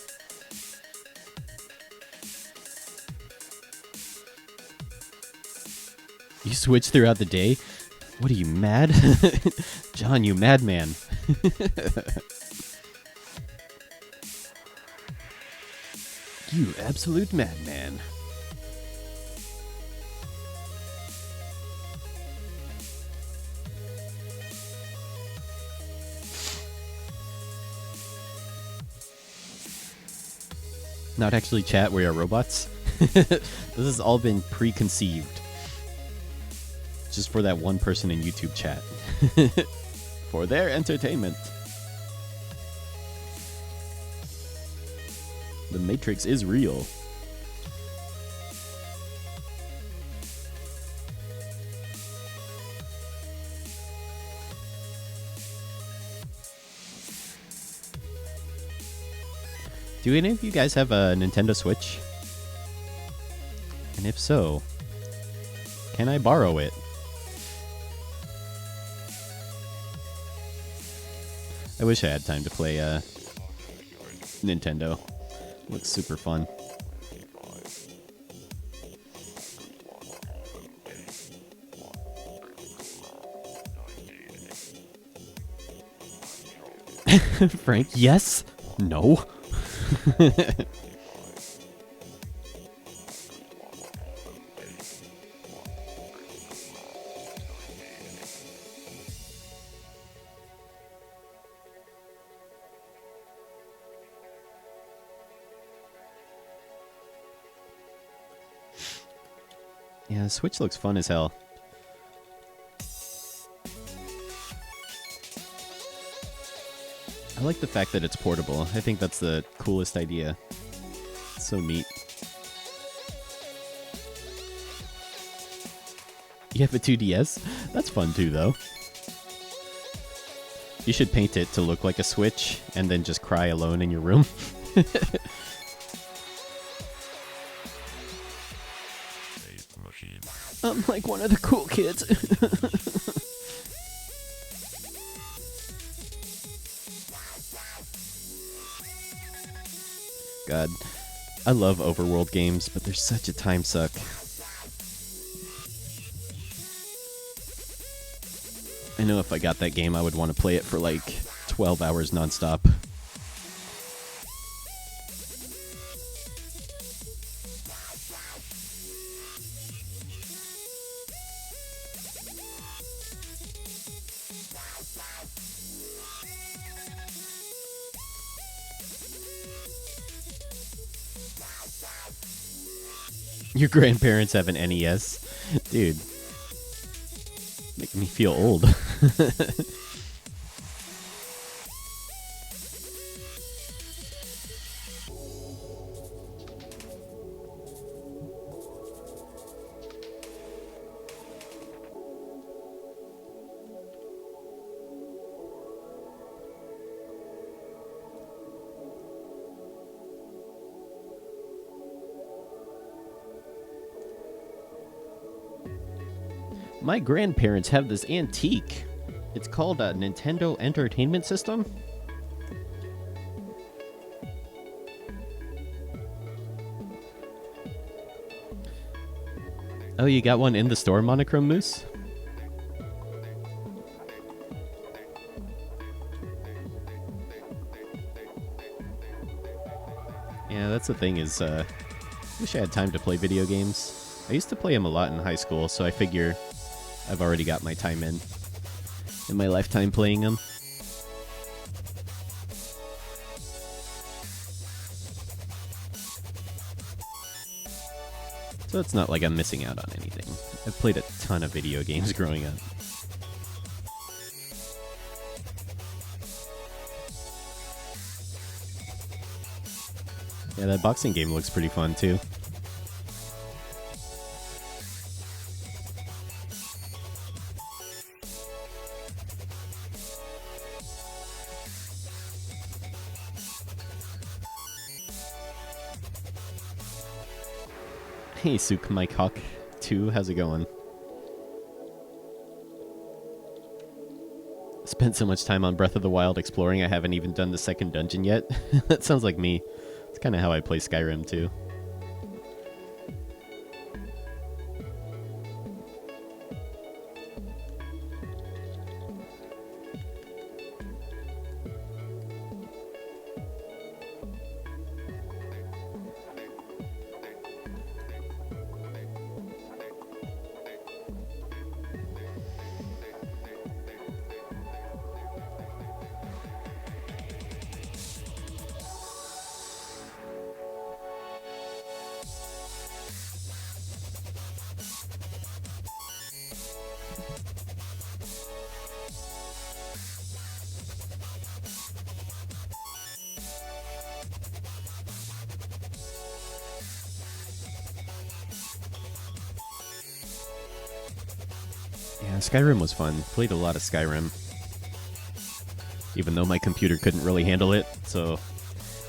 You switch throughout the day? What are you, mad? John, you madman. You absolute madman. Not actually chat, we are robots. This has all been preconceived. Just for that one person in YouTube chat. For their entertainment. The Matrix is real. Do any of you guys have a Nintendo Switch? And if so, can I borrow it? I wish I had time to play Nintendo. Looks super fun. Frank, yes? No? Yeah, the Switch looks fun as hell. I like the fact that it's portable. I think that's the coolest idea. It's so neat. You have a 2DS? That's fun too, though. You should paint it to look like a Switch and then just cry alone in your room. I'm like one of the cool kids. God, I love overworld games, but they're such a time suck. I know if I got that game, I would want to play it for like 12 hours nonstop. Your grandparents have an NES? Dude. Making me feel old. My grandparents have this antique. It's called a Nintendo Entertainment System. Oh, you got one in the store, Monochrome Moose? Yeah, that's the thing is, wish I had time to play video games. I used to play them a lot in high school, so I figure I've already got my time in my lifetime playing them. So it's not like I'm missing out on anything. I've played a ton of video games growing up. Yeah, that boxing game looks pretty fun too. Hey, Sook Mike Hawk 2, how's it going? Spent so much time on Breath of the Wild exploring, I haven't even done the second dungeon yet. That sounds like me. It's kind of how I play Skyrim too. Yeah, Skyrim was fun. Played a lot of Skyrim. Even though my computer couldn't really handle it, so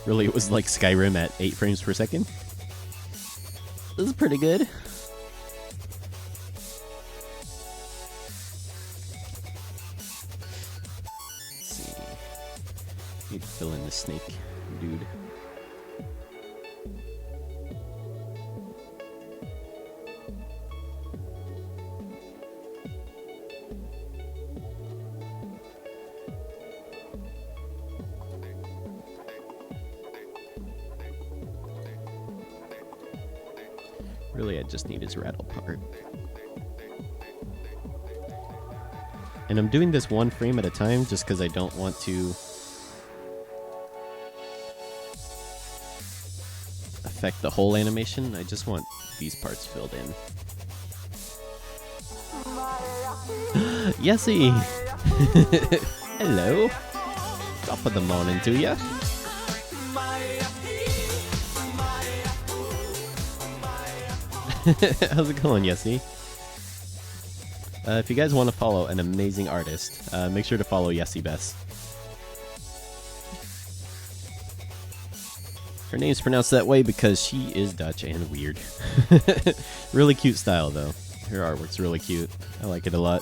really it was like Skyrim at 8 frames per second. This is pretty good. Let's see. Need to fill in the snake, dude. Really, I just need his rattle part. And I'm doing this one frame at a time just because I don't want to affect the whole animation. I just want these parts filled in. Yessie! Hello! Top of the morning to ya. How's it going, Yessie? If you guys want to follow an amazing artist, make sure to follow Yessie Bess. Her name's pronounced that way because she is Dutch and weird. Really cute style, though. Her artwork's really cute. I like it a lot.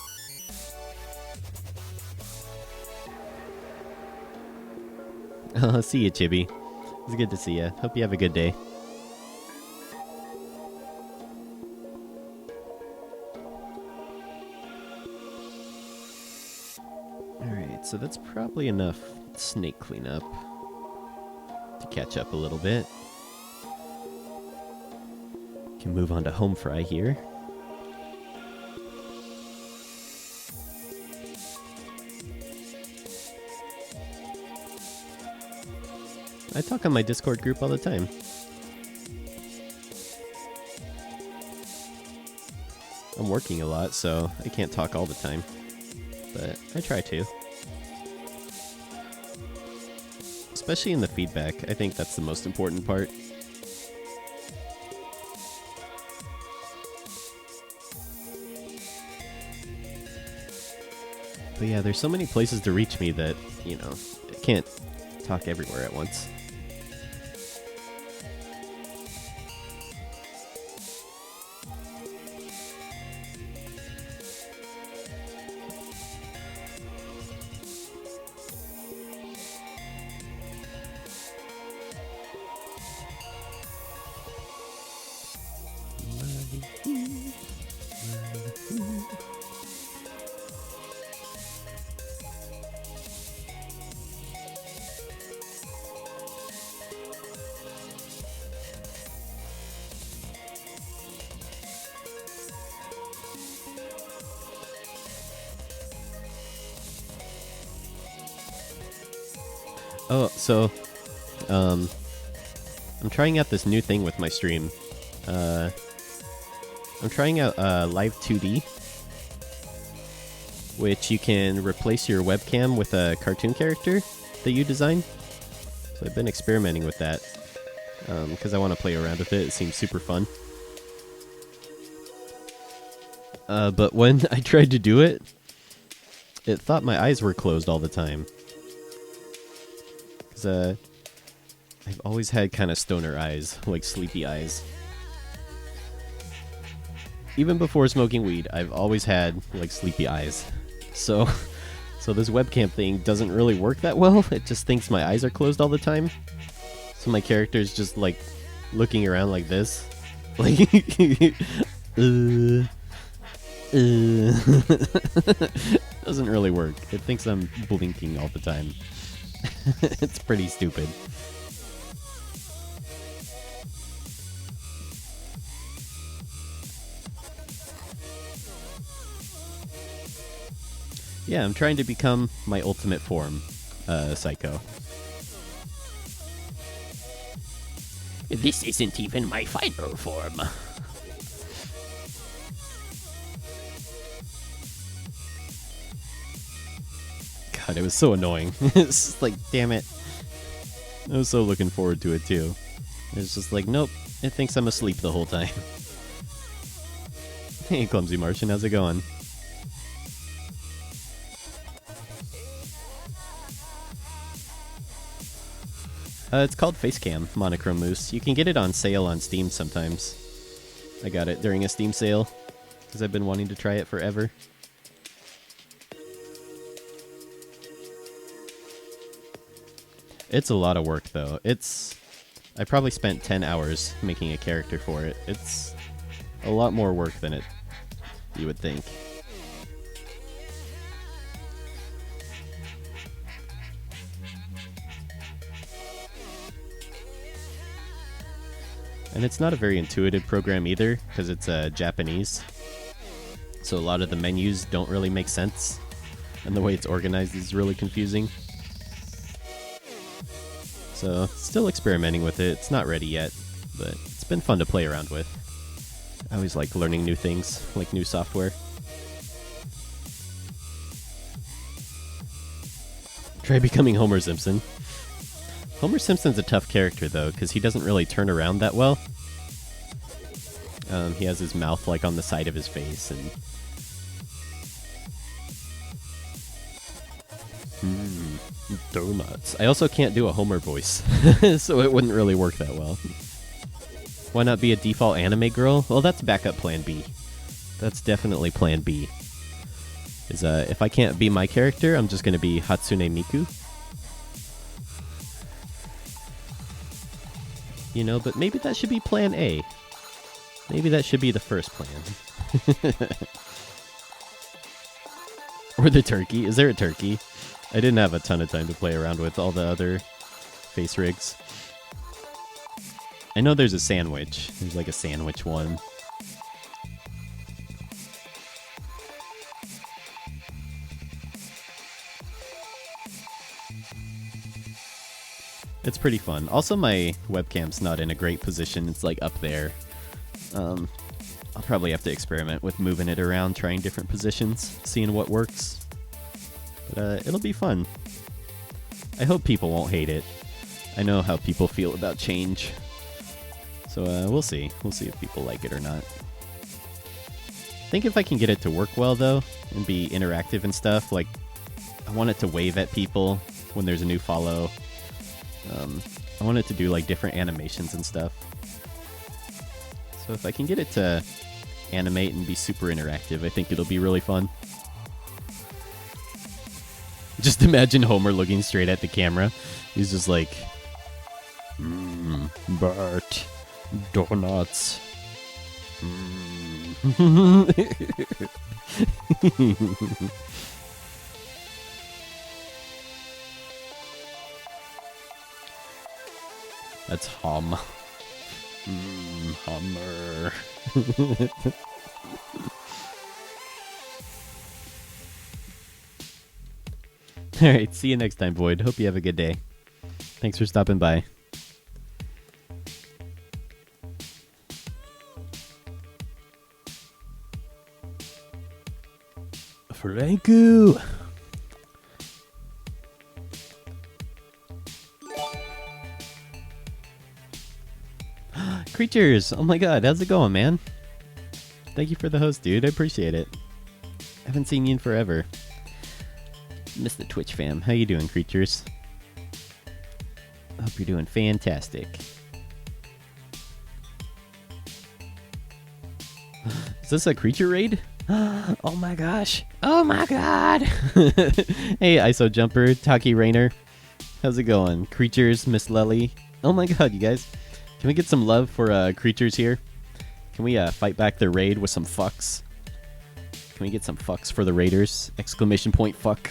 See you, Chibi. It's good to see you. Hope you have a good day. Alright, so that's probably enough snake cleanup to catch up a little bit. Can move on to home fry here. I talk on my Discord group all the time. I'm working a lot, so I can't talk all the time. But I try to. Especially in the feedback. I think that's the most important part. But yeah, there's so many places to reach me that, you know, I can't talk everywhere at once. Oh, so, I'm trying out this new thing with my stream. I'm trying out Live 2D, which you can replace your webcam with a cartoon character that you design. So I've been experimenting with that because I want to play around with it. It seems super fun. But when I tried to do it, it thought my eyes were closed all the time. Because I've always had kind of stoner eyes, like sleepy eyes. Even before smoking weed, I've always had like sleepy eyes. So this webcam thing doesn't really work that well. It just thinks my eyes are closed all the time. So my character's just like looking around like this. Like doesn't really work. It thinks I'm blinking all the time. It's pretty stupid. Yeah, I'm trying to become my ultimate form, Psycho. This isn't even my final form. God, it was so annoying. It's just like, damn it. I was so looking forward to it, too. It's just like, nope, it thinks I'm asleep the whole time. Hey, Clumsy Martian, how's it going? It's called Facecam, Monochrome Moose. You can get it on sale on Steam sometimes. I got it during a Steam sale, because I've been wanting to try it forever. It's a lot of work, though. I probably spent 10 hours making a character for it. It's a lot more work than you would think. And it's not a very intuitive program either, because it's Japanese. So a lot of the menus don't really make sense. And the way it's organized is really confusing. So, still experimenting with it. It's not ready yet, but it's been fun to play around with. I always like learning new things, like new software. Try becoming Homer Simpson. Homer Simpson's a tough character, though, because he doesn't really turn around that well. He has his mouth, like, on the side of his face, and... donuts. I also can't do a Homer voice, so it wouldn't really work that well. Why not be a default anime girl? Well, that's backup plan B. That's definitely plan B. Is if I can't be my character, I'm just going to be Hatsune Miku. You know, but maybe that should be plan A. Maybe that should be the first plan. Or the turkey. Is there a turkey? I didn't have a ton of time to play around with all the other face rigs. I know there's a sandwich. There's like a sandwich one. It's pretty fun. Also, my webcam's not in a great position. It's like up there. I'll probably have to experiment with moving it around, trying different positions, seeing what works. But it'll be fun. I hope people won't hate it. I know how people feel about change. So we'll see. We'll see if people like it or not. I think if I can get it to work well, though, and be interactive and stuff, like, I want it to wave at people when there's a new follow. I want it to do, like, different animations and stuff. So if I can get it to animate and be super interactive, I think it'll be really fun. Just imagine Homer looking straight at the camera. He's just like, Bart, donuts. That's Hum. Hummer. Alright, see you next time, Void. Hope you have a good day. Thanks for stopping by. F.A.Q. Creatures! Oh my god, how's it going, man? Thank you for the host, dude. I appreciate it. Haven't seen you in forever. Miss the Twitch fam. How you doing, creatures? Hope you're doing fantastic. Is this a creature raid? Oh my gosh. Oh my god. Hey, ISO Jumper, Taki Rainer. How's it going? Creatures, Miss Lely. Oh my god, you guys. Can we get some love for creatures here? Can we fight back the raid with some fucks? Can we get some fucks for the raiders? Exclamation point fuck.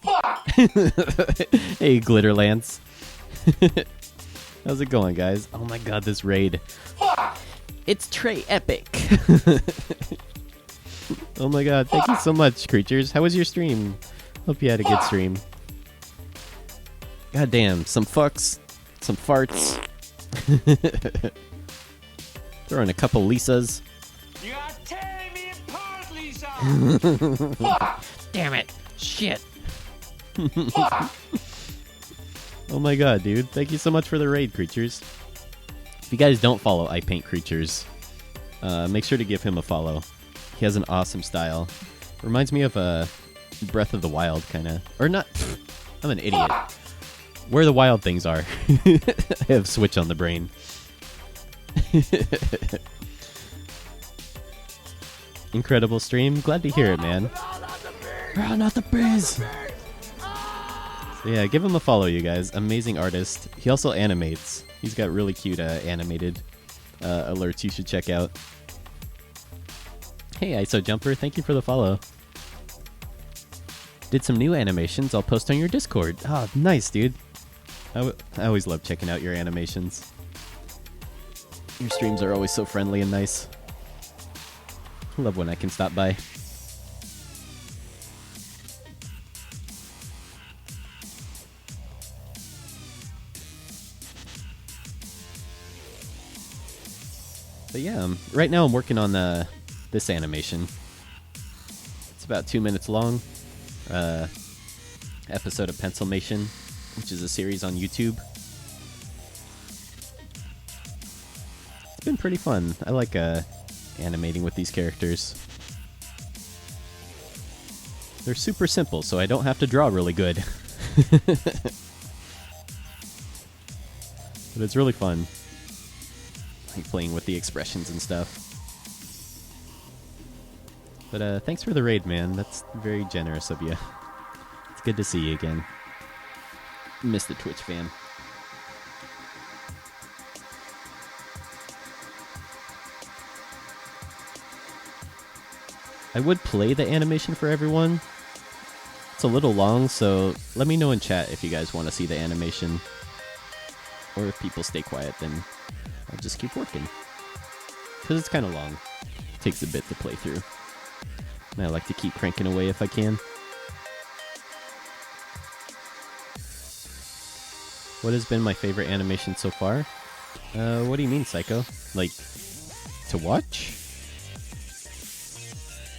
Fuck! Hey, Glitterlance. How's it going, guys? Oh my god, this raid. Fuck! It's Trey Epic. Oh my god, thank you so much, creatures. How was your stream? Hope you had a good stream. God damn, some fucks, some farts. Throw in a couple Lisas. You are tearing me apart, Lisa! Damn it. Shit. Oh my god, dude. Thank you so much for the raid, creatures. If you guys don't follow I Paint Creatures, make sure to give him a follow. He has an awesome style. Reminds me of Breath of the Wild, kind of. Or not. I'm an idiot. Where the wild things are. I have Switch on the brain. Incredible stream. Glad to hear it, man. Oh, not the biz. So yeah, give him a follow, you guys. Amazing artist. He also animates. He's got really cute animated alerts you should check out. Hey, ISO Jumper. Thank you for the follow. Did some new animations. I'll post on your Discord. Oh, nice, dude. I always love checking out your animations. Your streams are always so friendly and nice. I love when I can stop by. But yeah, right now I'm working on this animation. It's about 2 minutes long. Episode of Pencilmation, which is a series on YouTube. It's been pretty fun. I like animating with these characters. They're super simple, so I don't have to draw really good. But it's really fun. Like playing with the expressions and stuff. But thanks for the raid, man. That's very generous of you. It's good to see you again. Miss the Twitch fam. I would play the animation for everyone. It's a little long, so let me know in chat if you guys want to see the animation. Or if people stay quiet, then I'll just keep working. Because it's kind of long. It takes a bit to play through. And I like to keep cranking away if I can. What has been my favorite animation so far? What do you mean, Psycho? Like, to watch?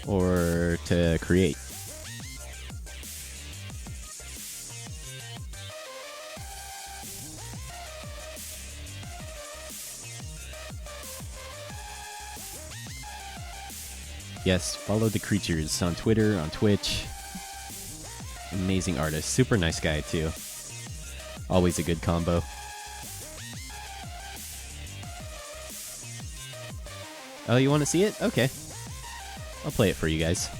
Or to create? Yes, follow the creatures on Twitter, on Twitch. Amazing artist. Super nice guy, too. Always a good combo. Oh, you want to see it? Okay. I'll play it for you guys.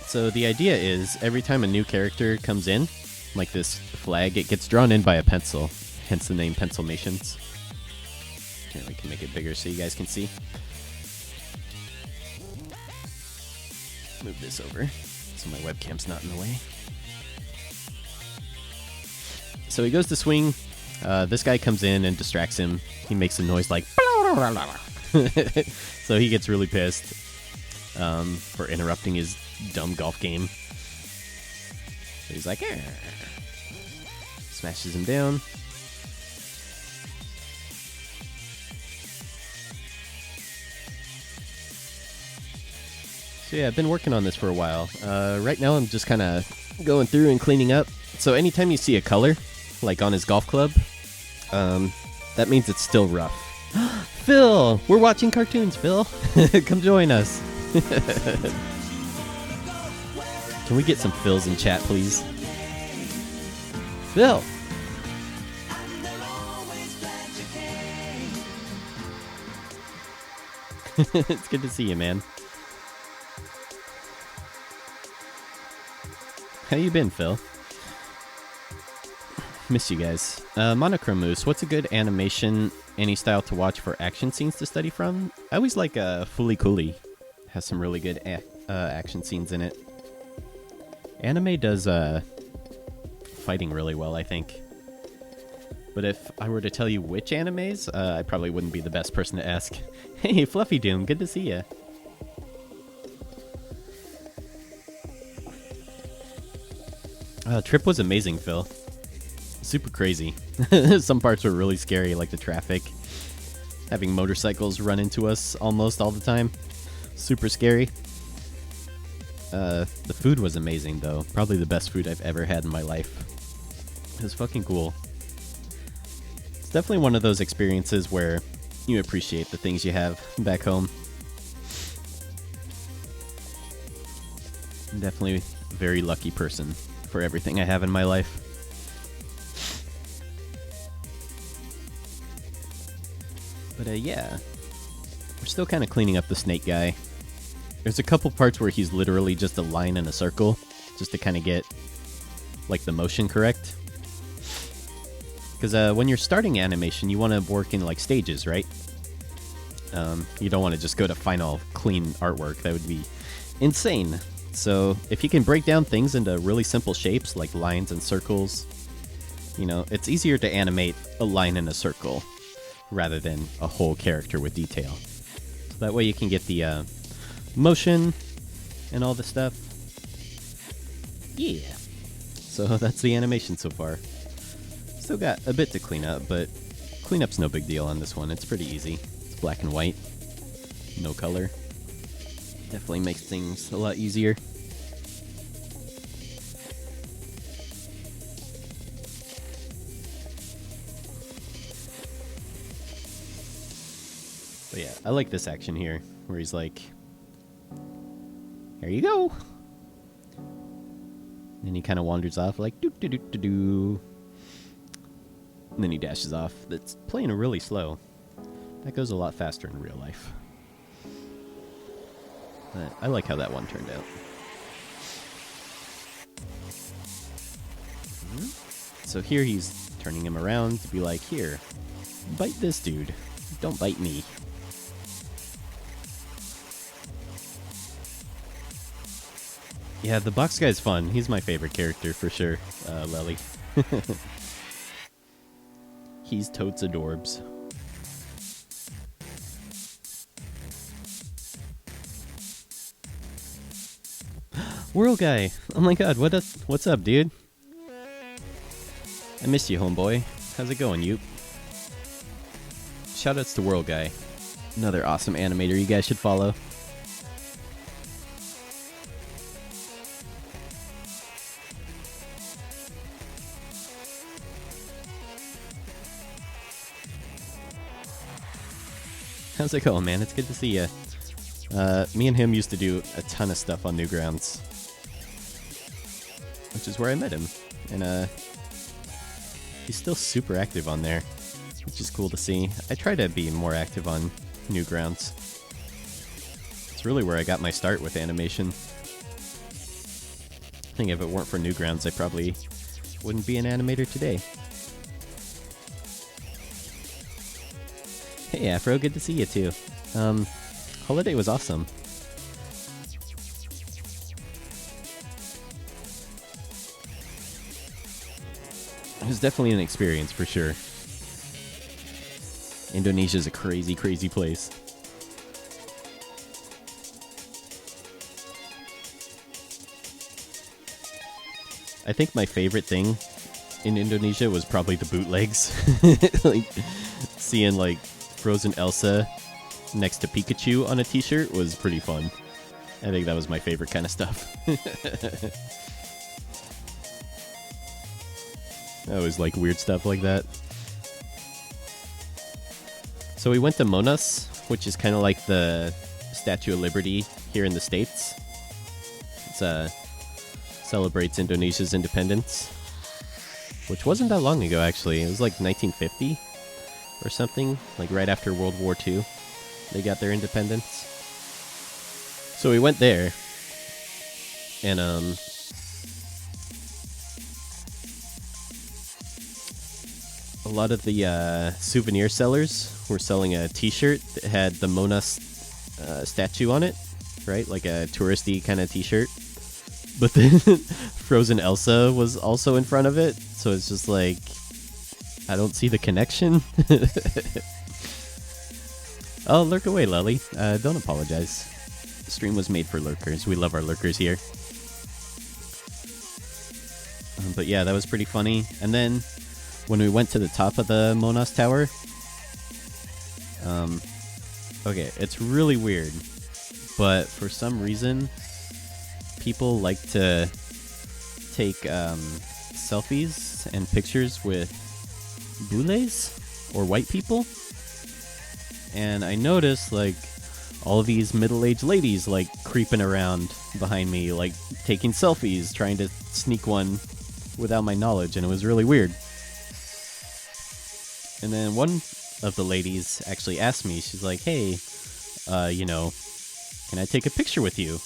So the idea is, every time a new character comes in, like this flag, it gets drawn in by a pencil. Hence the name Pencilmations. Here, we can make it bigger so you guys can see. Move this over so my webcam's not in the way. So he goes to swing. This guy comes in and distracts him. He makes a noise like so he gets really pissed for interrupting his dumb golf game. he's like, "Arr." Smashes him down. So yeah, I've been working on this for a while. Right now I'm just kind of going through and cleaning up. So anytime you see a color, like on his golf club, that means it's still rough. Phil! We're watching cartoons, Phil! Come join us! Can we get some Phils in chat, please? Phil! It's good to see you, man. How you been, Phil? Miss you guys. Monochrome Moose, what's a good animation, any style to watch for action scenes to study from? I always like Fooly Cooly. Has some really good action scenes in it. Anime does fighting really well, I think. But if I were to tell you which animes, I probably wouldn't be the best person to ask. Hey, Fluffy Doom, good to see ya. Trip was amazing, Phil. Super crazy. Some parts were really scary, like the traffic. Having motorcycles run into us almost all the time. Super scary. The food was amazing, though. Probably the best food I've ever had in my life. It was fucking cool. It's definitely one of those experiences where you appreciate the things you have back home. I'm definitely a very lucky person for everything I have in my life. But yeah, we're still kind of cleaning up the snake guy. There's a couple parts where he's literally just a line in a circle, just to kind of get like the motion correct. Because when you're starting animation, you want to work in like stages, right? You don't want to just go to final clean artwork. That would be insane. So if you can break down things into really simple shapes like lines and circles, you know, it's easier to animate a line in a circle rather than a whole character with detail. So that way you can get the motion and all the stuff. Yeah. So that's the animation so far. Still got a bit to clean up, but cleanup's no big deal on this one. It's pretty easy. It's black and white. No color. Definitely makes things a lot easier. But yeah, I like this action here, where he's like, here you go. And then he kind of wanders off like, doo doo doo doo doo. And then he dashes off. That's playing really slow. That goes a lot faster in real life. But I like how that one turned out. So here he's turning him around to be like, here, bite this dude. Don't bite me. Yeah, the box guy's fun. He's my favorite character for sure, Lely. He's totes adorbs. World guy! Oh my god, what's up, dude? I missed you, homeboy. How's it going, you? Shoutouts to World Guy. Another awesome animator you guys should follow. How's it going, man? It's good to see you. Me and him used to do a ton of stuff on Newgrounds, which is where I met him. And he's still super active on there, which is cool to see. I try to be more active on Newgrounds. It's really where I got my start with animation. I think if it weren't for Newgrounds, I probably wouldn't be an animator today. Hey Afro, good to see you too. Holiday was awesome. It was definitely an experience for sure. Indonesia's a crazy, crazy place. I think my favorite thing in Indonesia was probably the bootlegs. Like seeing like Frozen Elsa next to Pikachu on a t-shirt was pretty fun. I think that was my favorite kind of stuff. I always like weird stuff like that. So we went to Monas, which is kind of like the Statue of Liberty here in the States. It celebrates Indonesia's independence, which wasn't that long ago, actually. It was like 1950 or something, like right after World War II. They got their independence. So we went there, and a lot of the souvenir sellers were selling a t-shirt that had the Monas statue on it, right? Like a touristy kind of t-shirt. But then Frozen Elsa was also in front of it, so it's just like, I don't see the connection. Oh, lurk away, Lully. Don't apologize. The stream was made for lurkers. We love our lurkers here. But yeah, that was pretty funny. And then when we went to the top of the Monas Tower, okay, it's really weird, but for some reason, people like to take selfies and pictures with bules, or white people. And I noticed, like, all these middle-aged ladies, like, creeping around behind me, like, taking selfies, trying to sneak one without my knowledge, and it was really weird. And then one of the ladies actually asked me, she's like, hey, you know, can I take a picture with you?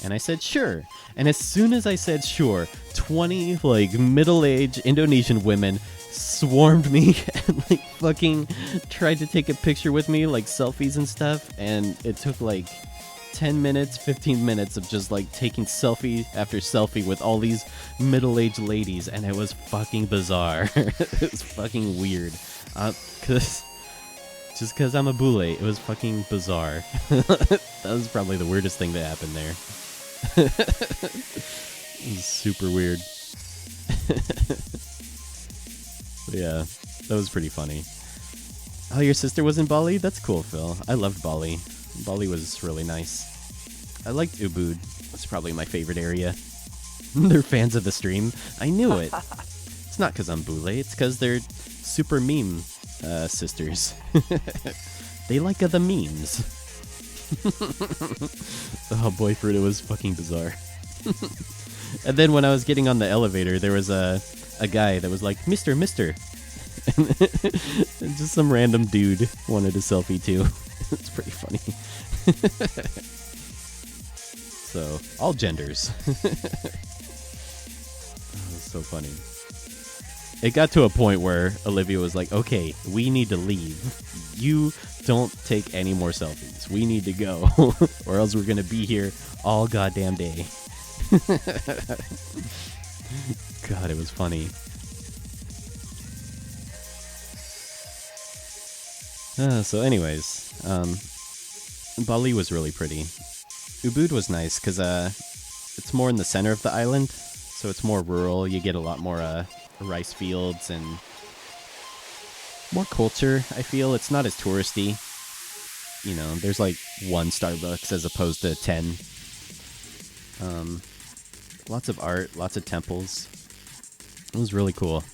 And I said, sure. And as soon as I said sure, 20, like, middle-aged Indonesian women swarmed me and, like, fucking tried to take a picture with me, like, selfies and stuff. And it took, like, 10 minutes, 15 minutes of just, like, taking selfie after selfie with all these middle-aged ladies. And it was fucking bizarre. It was fucking weird. Just because I'm a bule, it was fucking bizarre. That was probably the weirdest thing that happened there. It was super weird. Yeah, that was pretty funny. Oh, your sister was in Bali? That's cool, Phil. I loved Bali. Bali was really nice. I liked Ubud. That's probably my favorite area. They're fans of the stream. I knew it. It's not because I'm bule, it's because they're super meme sisters. They like the memes. Oh boy, fruit, it was fucking bizarre. And then when I was getting on the elevator, there was a guy that was like, Mister. And just some random dude wanted a selfie too. It's pretty funny. So, all genders. Oh, it's so funny. It got to a point where Olivia was like, okay, we need to leave. You don't take any more selfies. We need to go, or else we're going to be here all goddamn day. God, it was funny. So anyways, Bali was really pretty. Ubud was nice because it's more in the center of the island, so it's more rural. You get a lot more rice fields and more culture, I feel. It's not as touristy. You know, there's like one Starbucks as opposed to 10. Lots of art, lots of temples. It was really cool.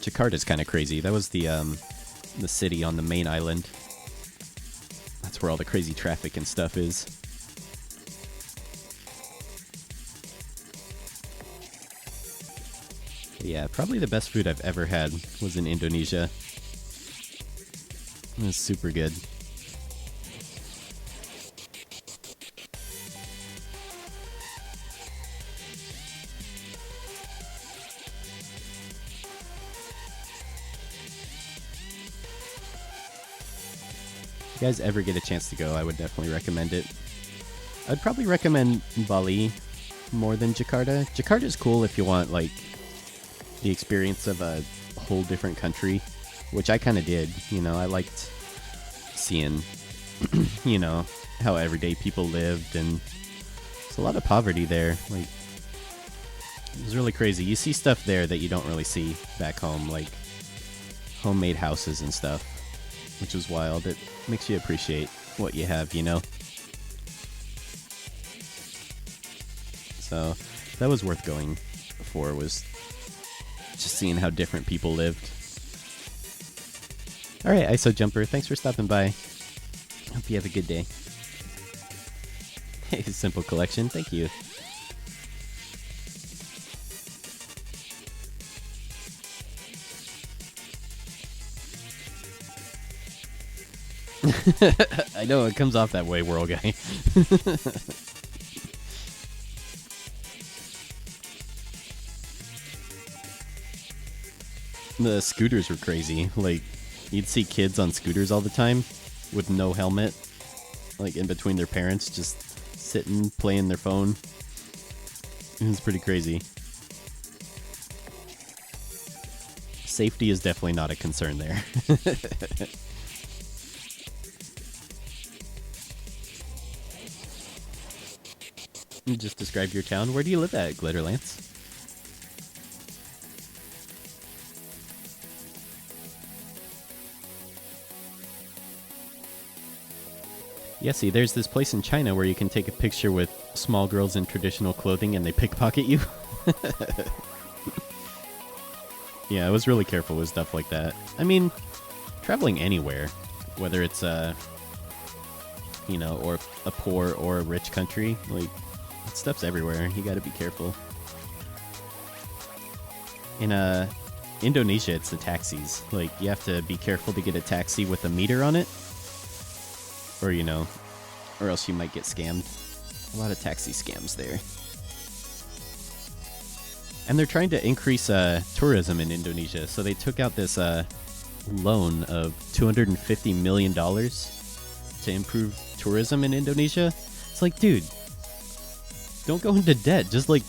Jakarta's kind of crazy. That was the city on the main island. That's where all the crazy traffic and stuff is. Yeah, probably the best food I've ever had was in Indonesia. It was super good. If you guys ever get a chance to go, I would definitely recommend it. I'd probably recommend Bali more than Jakarta. Jakarta's cool if you want, like, the experience of a whole different country, which I kind of did. You know, I liked seeing, you know, how everyday people lived and There's a lot of poverty there. Like, it's really crazy. You see stuff there that you don't really see back home, like homemade houses and stuff, which is wild. It makes you appreciate what you have, you know? So that was worth going for, was just seeing how different people lived. Alright, ISO Jumper, thanks for stopping by. Hope you have a good day. Hey, Simple Collection, thank you. I know, it comes off that way, World Guy. The scooters were crazy. Like, you'd see kids on scooters all the time with no helmet, like in between their parents, just sitting, playing their phone. It was pretty crazy. Safety is definitely not a concern there. You just described your town. Where do you live at, Glitterlance? Yeah, see, there's this place in China where you can take a picture with small girls in traditional clothing and they pickpocket you. Yeah, I was really careful with stuff like that. I mean, traveling anywhere, whether it's you know, or a poor or a rich country, like, that stuff's everywhere. You gotta be careful. In Indonesia, it's the taxis. Like, you have to be careful to get a taxi with a meter on it, or, you know, or else you might get scammed. A lot of taxi scams there. And they're trying to increase tourism in Indonesia, so they took out this loan of $250 million to improve tourism in Indonesia. It's like, dude, don't go into debt. Just, like,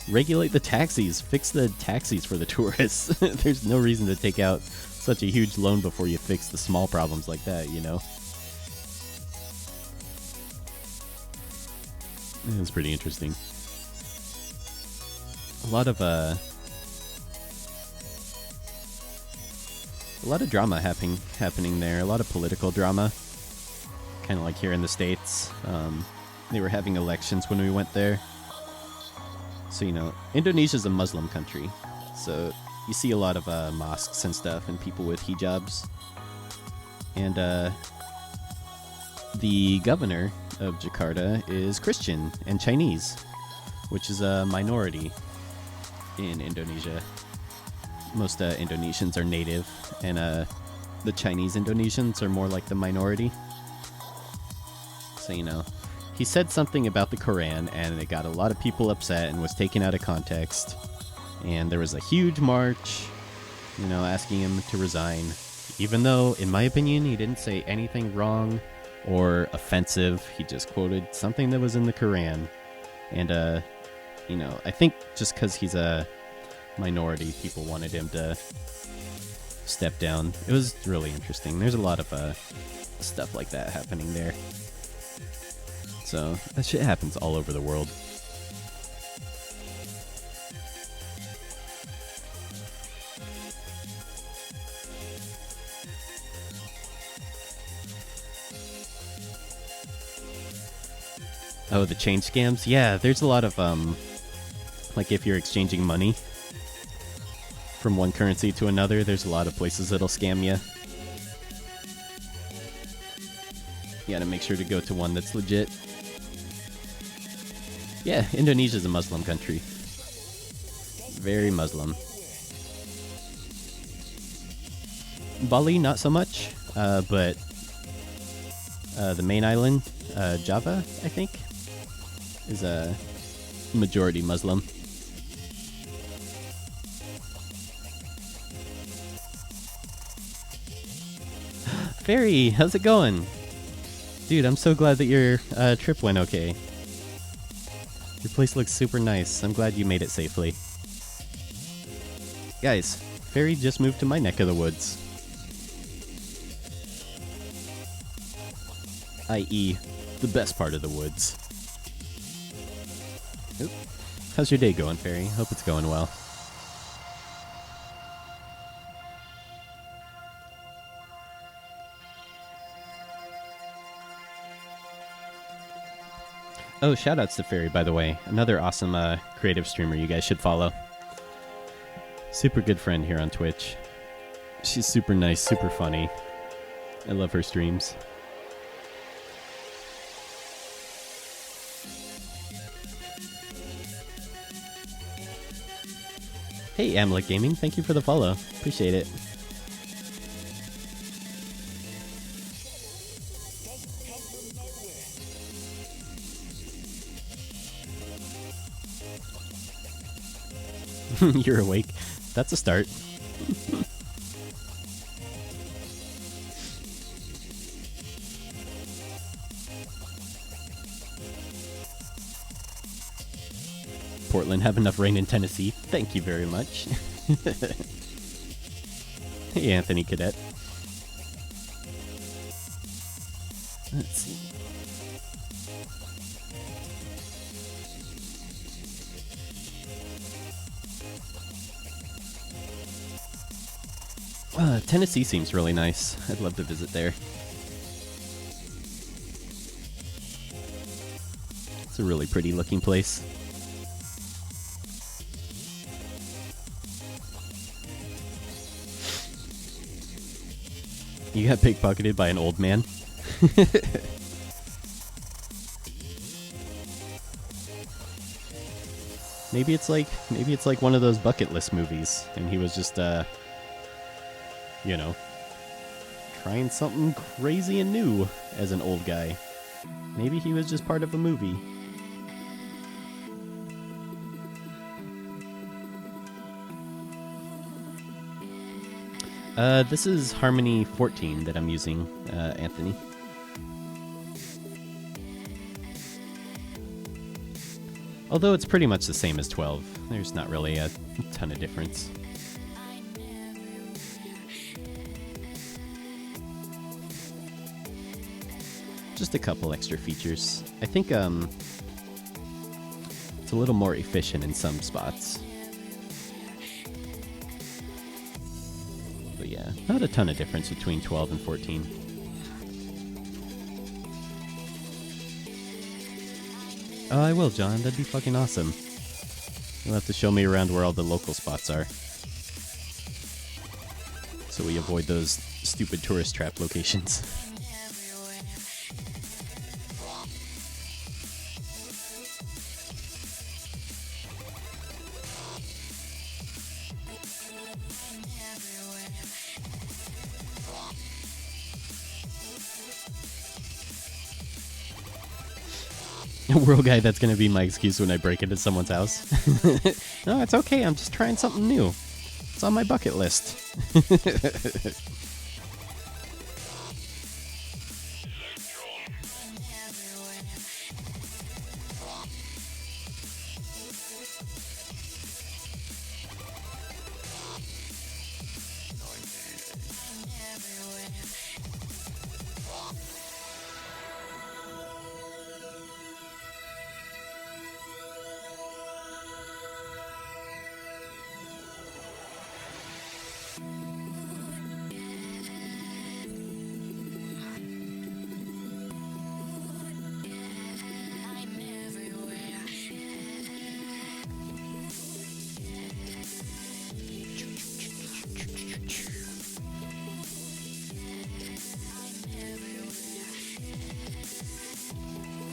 regulate the taxis. Fix the taxis for the tourists. There's no reason to take out such a huge loan before you fix the small problems like that, you know? It was pretty interesting. A lot of drama happening there. A lot of political drama, kind of like here in the States. They were having elections when we went there. So, you know, Indonesia's a Muslim country, so you see a lot of mosques and stuff and people with hijabs. And the governor of Jakarta is Christian and Chinese, which is a minority in Indonesia. Most Indonesians are native, and the Chinese Indonesians are more like the minority. So, you know, he said something about the Quran, and it got a lot of people upset and was taken out of context. And there was a huge march, you know, asking him to resign. Even though, in my opinion, he didn't say anything wrong or offensive. He just quoted something that was in the Quran. And, you know, I think just because he's a minority, people wanted him to step down. It was really interesting. There's a lot of stuff like that happening there. So, that shit happens all over the world. Oh, the change scams? Yeah, there's a lot of, like if you're exchanging money from one currency to another, there's a lot of places that'll scam you. You gotta make sure to go to one that's legit. Yeah, Indonesia's a Muslim country. Very Muslim. Bali, not so much, but the main island, Java, I think, is a majority Muslim. Fairy, how's it going? Dude, I'm so glad that your trip went okay. Your place looks super nice. I'm glad you made it safely. Guys, Fairy just moved to my neck of the woods. I.e., the best part of the woods. How's your day going, Fairy? Hope it's going well. Oh, shoutouts to Fairy, by the way. Another awesome creative streamer you guys should follow. Super good friend here on Twitch. She's super nice, super funny. I love her streams. Hey, Amlet Gaming, thank you for the follow. Appreciate it. You're awake. That's a start. Portland, have enough rain in Tennessee. Thank you very much. Hey, Anthony Cadet. Let's see. Tennessee seems really nice. I'd love to visit there. It's a really pretty looking place. You got pickpocketed by an old man? Maybe it's like one of those bucket list movies, and he was just you know, trying something crazy and new as an old guy. Maybe he was just part of a movie. This is Harmony 14 that I'm using, Anthony. Although it's pretty much the same as 12. There's not really a ton of difference. Just a couple extra features. I think it's a little more efficient in some spots. But yeah, not a ton of difference between 12 and 14. Oh, I will, John. That'd be fucking awesome. You'll have to show me around where all the local spots are, so we avoid those stupid tourist trap locations. World guy, that's gonna be my excuse when I break into someone's house. No, it's okay. I'm just trying something new. It's on my bucket list.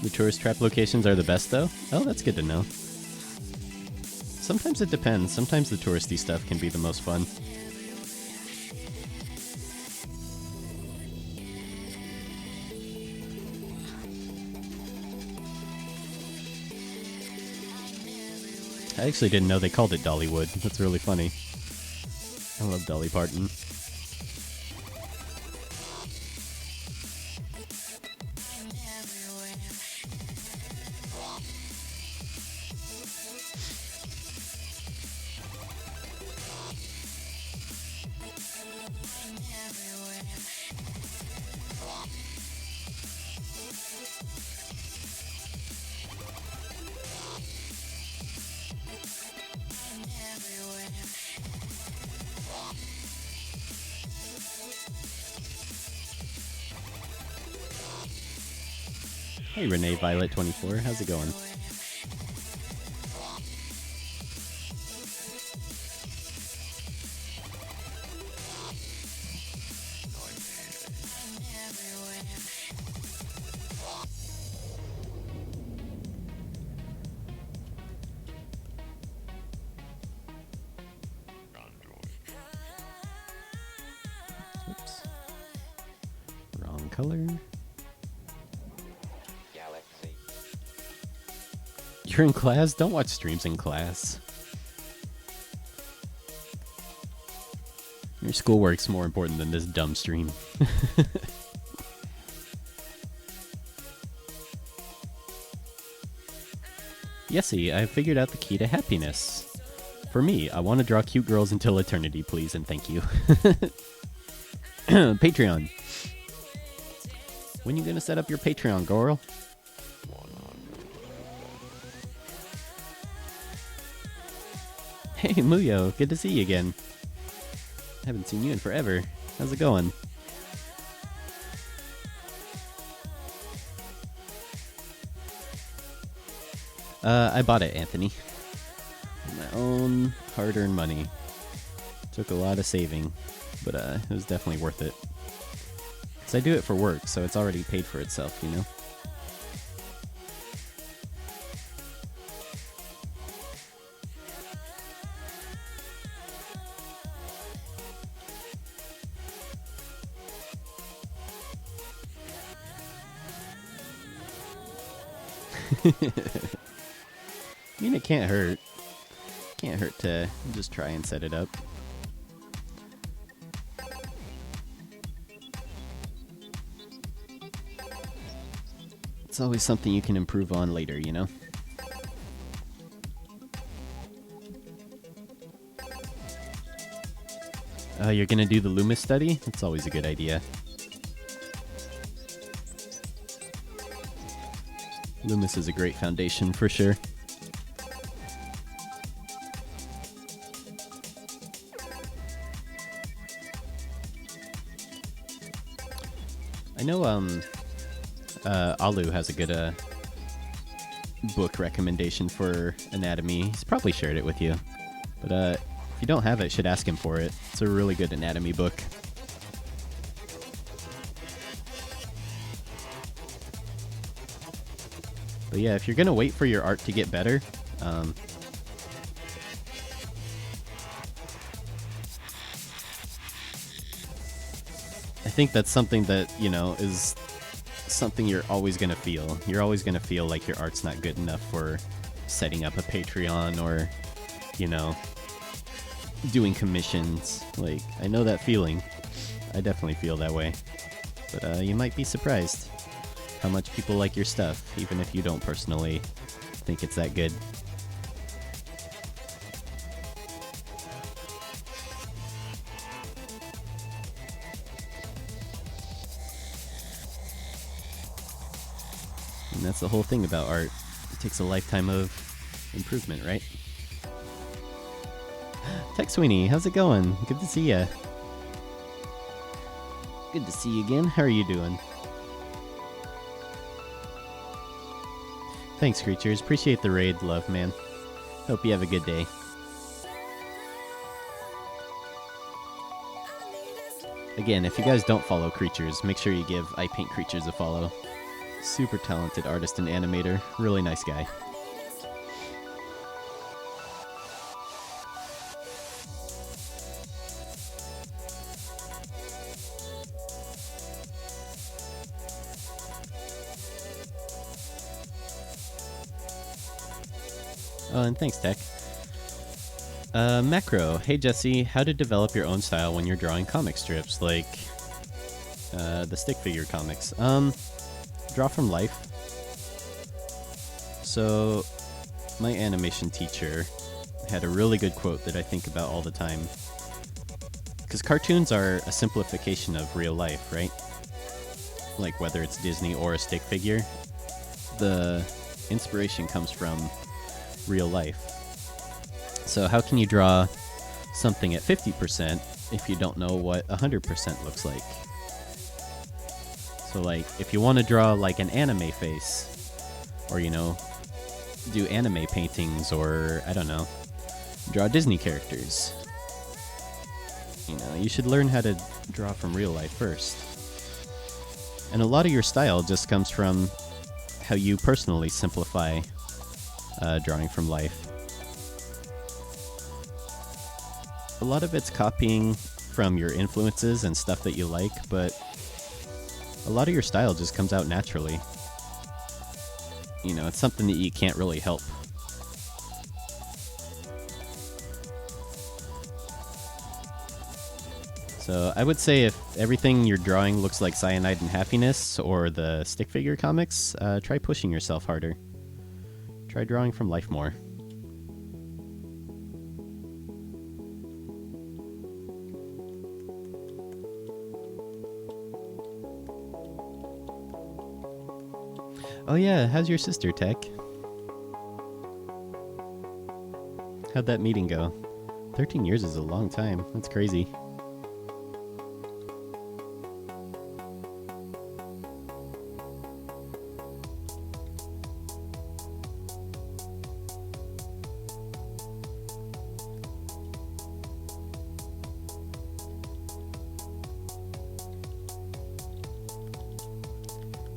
The tourist trap locations are the best, though? Oh, that's good to know. Sometimes it depends. Sometimes the touristy stuff can be the most fun. I actually didn't know they called it Dollywood. That's really funny. I love Dolly Parton. Hey, Renee Violet 24, how's it going? Oops. Wrong color. You're in class? Don't watch streams in class. Your schoolwork's more important than this dumb stream. Yesy, I figured out the key to happiness. For me, I want to draw cute girls until eternity, please, and thank you. Patreon. When you gonna set up your Patreon, girl? Hey, Muyo, good to see you again. Haven't seen you in forever. How's it going? I bought it, Anthony. My own hard-earned money. Took a lot of saving, but it was definitely worth it. 'Cause I do it for work, so it's already paid for itself, you know? I mean, it can't hurt. Can't hurt to just try and set it up. It's always something you can improve on later, you know? You're gonna do the Loomis study? That's always a good idea. Loomis is a great foundation for sure. I know Alu has a good book recommendation for anatomy. He's probably shared it with you. But if you don't have it, should ask him for it. It's a really good anatomy book. But yeah, if you're gonna wait for your art to get better, I think that's something that, you know, is something you're always gonna feel. You're always gonna feel like your art's not good enough for setting up a Patreon or, you know, doing commissions. Like, I know that feeling. I definitely feel that way. But you might be surprised how much people like your stuff, even if you don't personally think it's that good. And that's the whole thing about art. It takes a lifetime of improvement, right? Tech Sweeney, how's it going? Good to see ya. Good to see you again. How are you doing? Thanks, creatures. Appreciate the raid, love, man. Hope you have a good day. Again, if you guys don't follow creatures, make sure you give I Paint Creatures a follow. Super talented artist and animator. Really nice guy. Oh, and thanks, Tech. Macro. Hey, Jesse. How to develop your own style when you're drawing comic strips, like the stick figure comics. Draw from life. So, my animation teacher had a really good quote that I think about all the time. Because cartoons are a simplification of real life, right? Like whether it's Disney or a stick figure, the inspiration comes from real life. So how can you draw something at 50% if you don't know what 100% looks like? So like, if you want to draw like an anime face, or you know, do anime paintings, or I don't know, draw Disney characters, you know, you should learn how to draw from real life first. And a lot of your style just comes from how you personally simplify drawing from life. A lot of it's copying from your influences and stuff that you like, but a lot of your style just comes out naturally. You know, it's something that you can't really help. So I would say if everything you're drawing looks like Cyanide and Happiness or the stick figure comics, try pushing yourself harder. Try drawing from life more. Oh yeah, how's your sister, Tech? How'd that meeting go? 13 years is a long time. That's crazy.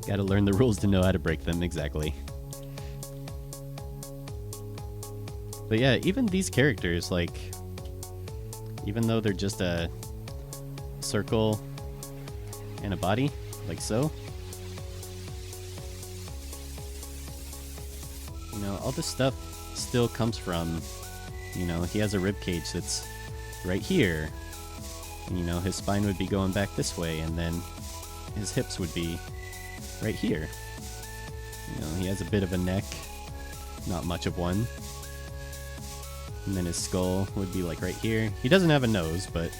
Gotta learn the rules to know how to break them, exactly. But yeah, even these characters, like, even though they're just a circle and a body, like so, you know, all this stuff still comes from, you know, he has a rib cage that's right here, and, you know, his spine would be going back this way, and then his hips would be right here. You know, he has a bit of a neck, not much of one. And then his skull would be like right here. He doesn't have a nose, but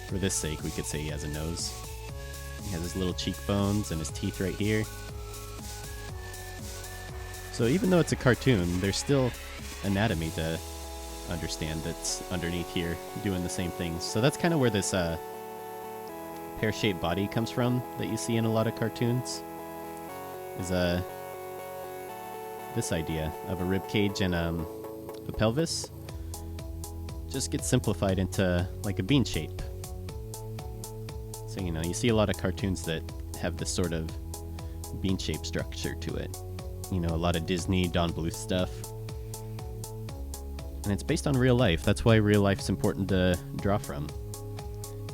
for this sake, we could say he has a nose. He has his little cheekbones and his teeth right here. So even though it's a cartoon, there's still anatomy to understand that's underneath here doing the same things. So that's kind of where this pear-shaped body comes from that you see in a lot of cartoons. Is this idea of a rib cage and a pelvis just gets simplified into like a bean shape. So, you know, you see a lot of cartoons that have this sort of bean shape structure to it. You know, a lot of Disney, Don Bluth stuff. And it's based on real life. That's why real life's important to draw from,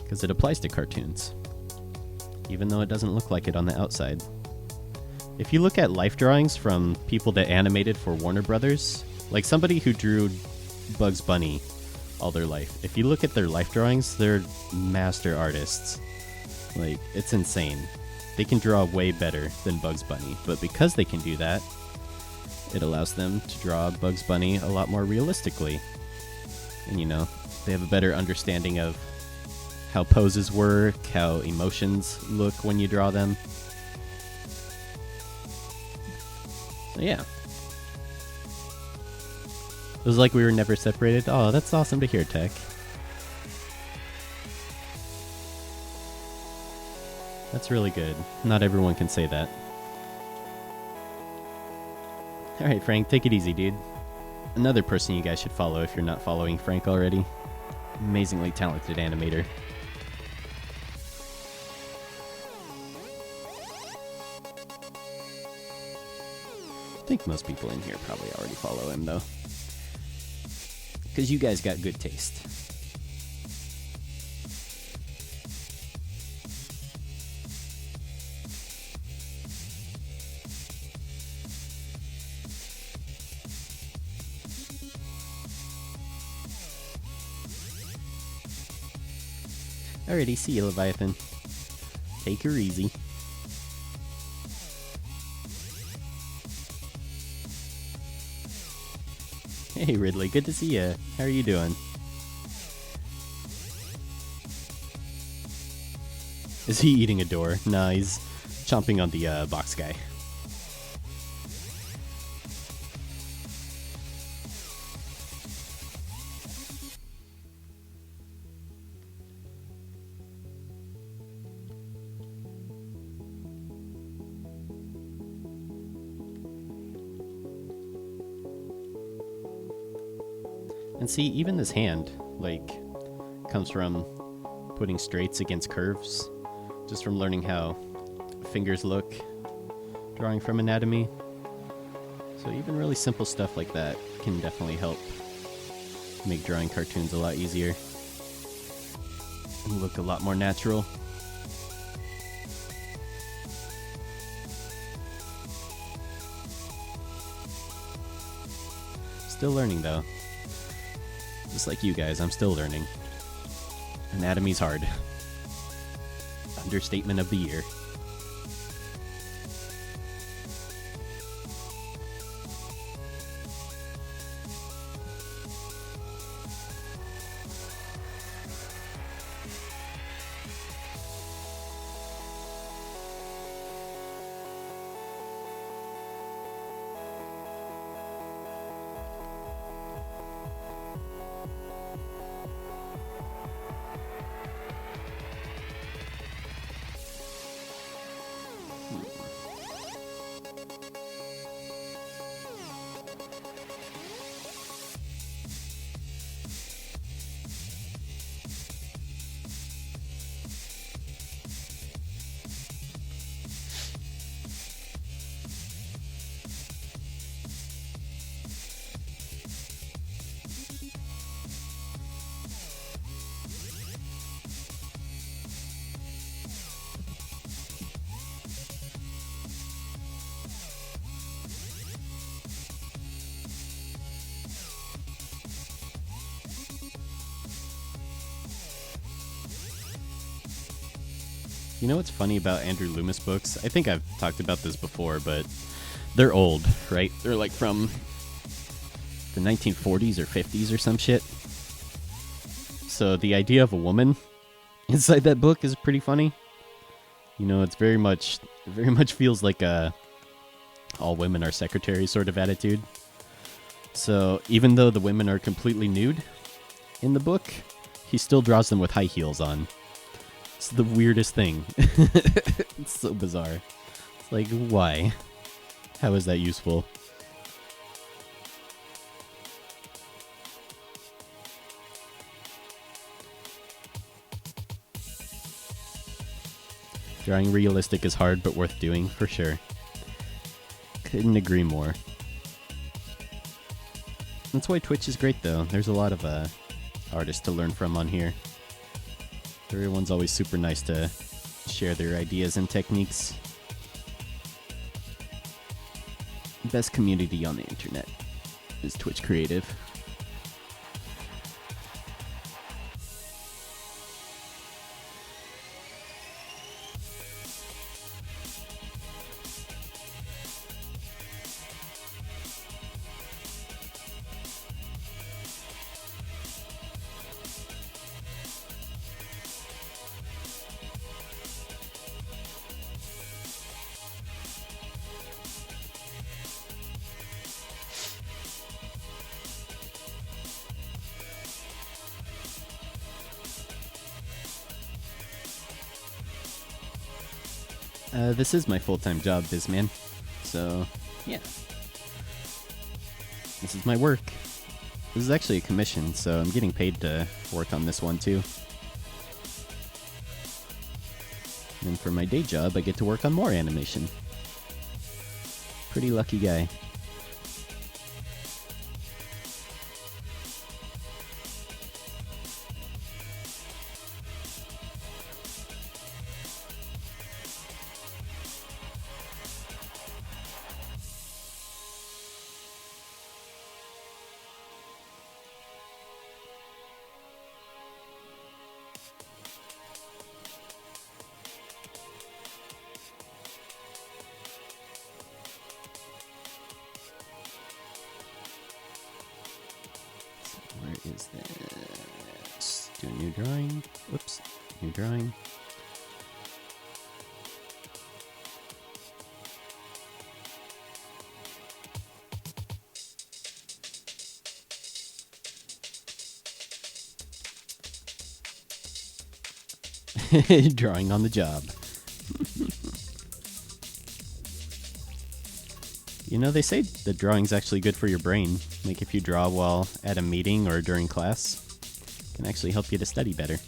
because it applies to cartoons, even though it doesn't look like it on the outside. If you look at life drawings from people that animated for Warner Brothers, like somebody who drew Bugs Bunny all their life, if you look at their life drawings, they're master artists. Like, it's insane. They can draw way better than Bugs Bunny, but because they can do that, it allows them to draw Bugs Bunny a lot more realistically. And, you know, they have a better understanding of how poses work, how emotions look when you draw them. So yeah. It was like we were never separated. Oh, that's awesome to hear, Tech. That's really good. Not everyone can say that. Alright, Frank, take it easy, dude. Another person you guys should follow if you're not following Frank already. Amazingly talented animator. I think most people in here probably already follow him, though. Because you guys got good taste. Alrighty, see you, Leviathan. Take her easy. Hey Ridley, good to see ya. How are you doing? Is he eating a door? Nah, he's chomping on the box guy. And see, even this hand, like, comes from putting straights against curves, just from learning how fingers look, drawing from anatomy. So even really simple stuff like that can definitely help make drawing cartoons a lot easier and look a lot more natural. Still learning though. Just like you guys, I'm still learning. Anatomy's hard. Understatement of the year. You know what's funny about Andrew Loomis books? I think I've talked about this before, but they're old, right? They're like from the 1940s or 50s or some shit. So the idea of a woman inside that book is pretty funny. You know, it's very much feels like a all women are secretaries sort of attitude. So even though the women are completely nude in the book, he still draws them with high heels on. It's the weirdest thing. It's so bizarre. It's like, why? How is that useful? Drawing realistic is hard, but worth doing, for sure. Couldn't agree more. That's why Twitch is great, though. There's a lot of artists to learn from on here. Everyone's always super nice to share their ideas and techniques. Best community on the internet is Twitch Creative. This is my full-time job, Bizman. So, yeah. This is my work. This is actually a commission, so I'm getting paid to work on this one, too. And for my day job, I get to work on more animation. Pretty lucky guy. Where is this? Do a new drawing. Whoops. New drawing. Drawing on the job. You know, they say the drawing's actually good for your brain. Like if you draw while at a meeting or during class, it can actually help you to study better.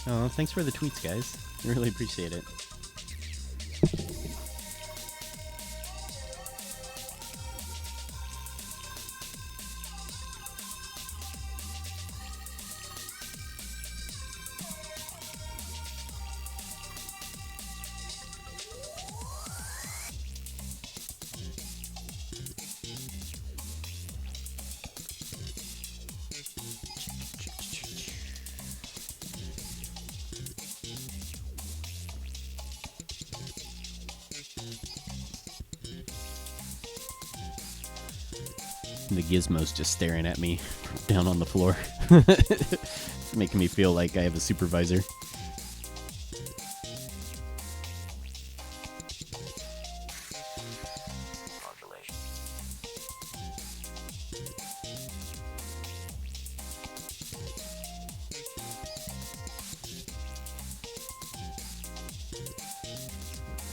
Oh, thanks for the tweets, guys. I really appreciate it. The gizmo's just staring at me down on the floor. It's making me feel like I have a supervisor.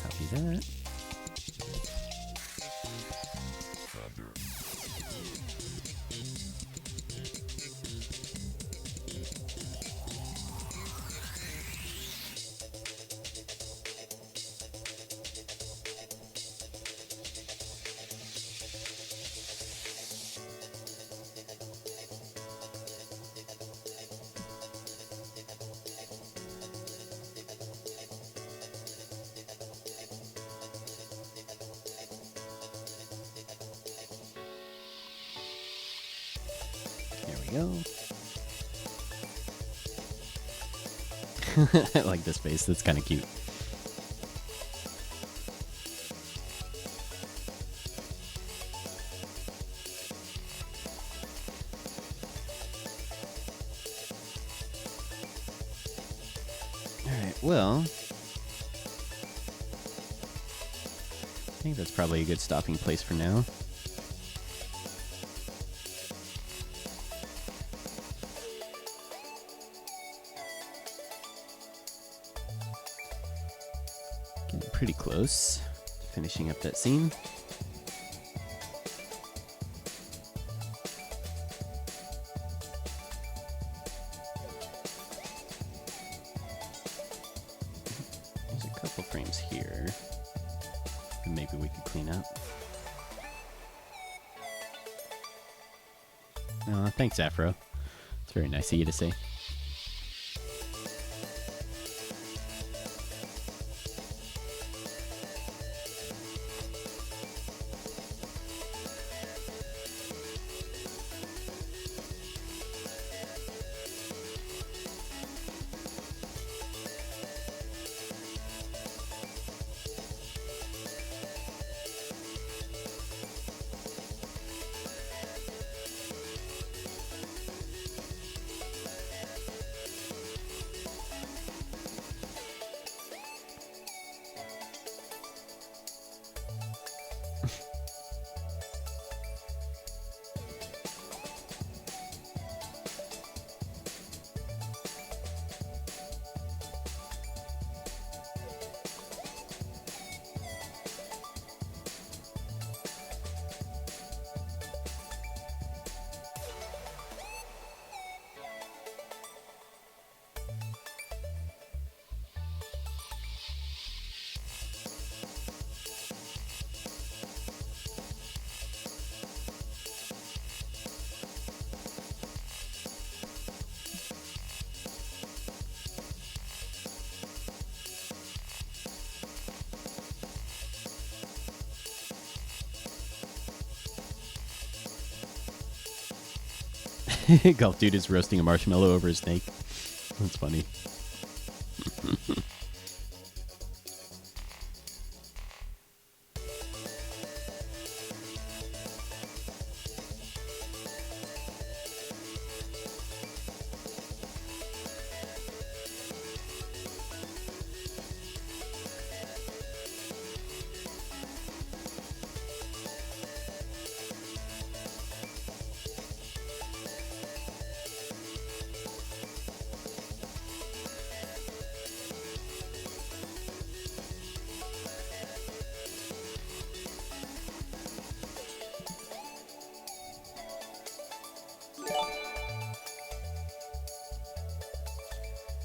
Copy that. Go. I like this face. That's kind of cute. Alright, well, I think that's probably a good stopping place for now. Pretty close to finishing up that scene. There's a couple frames here that maybe we could clean up. Oh, thanks, Afro. It's very nice of you to say. Golf Dude is roasting a marshmallow over a snake. That's funny.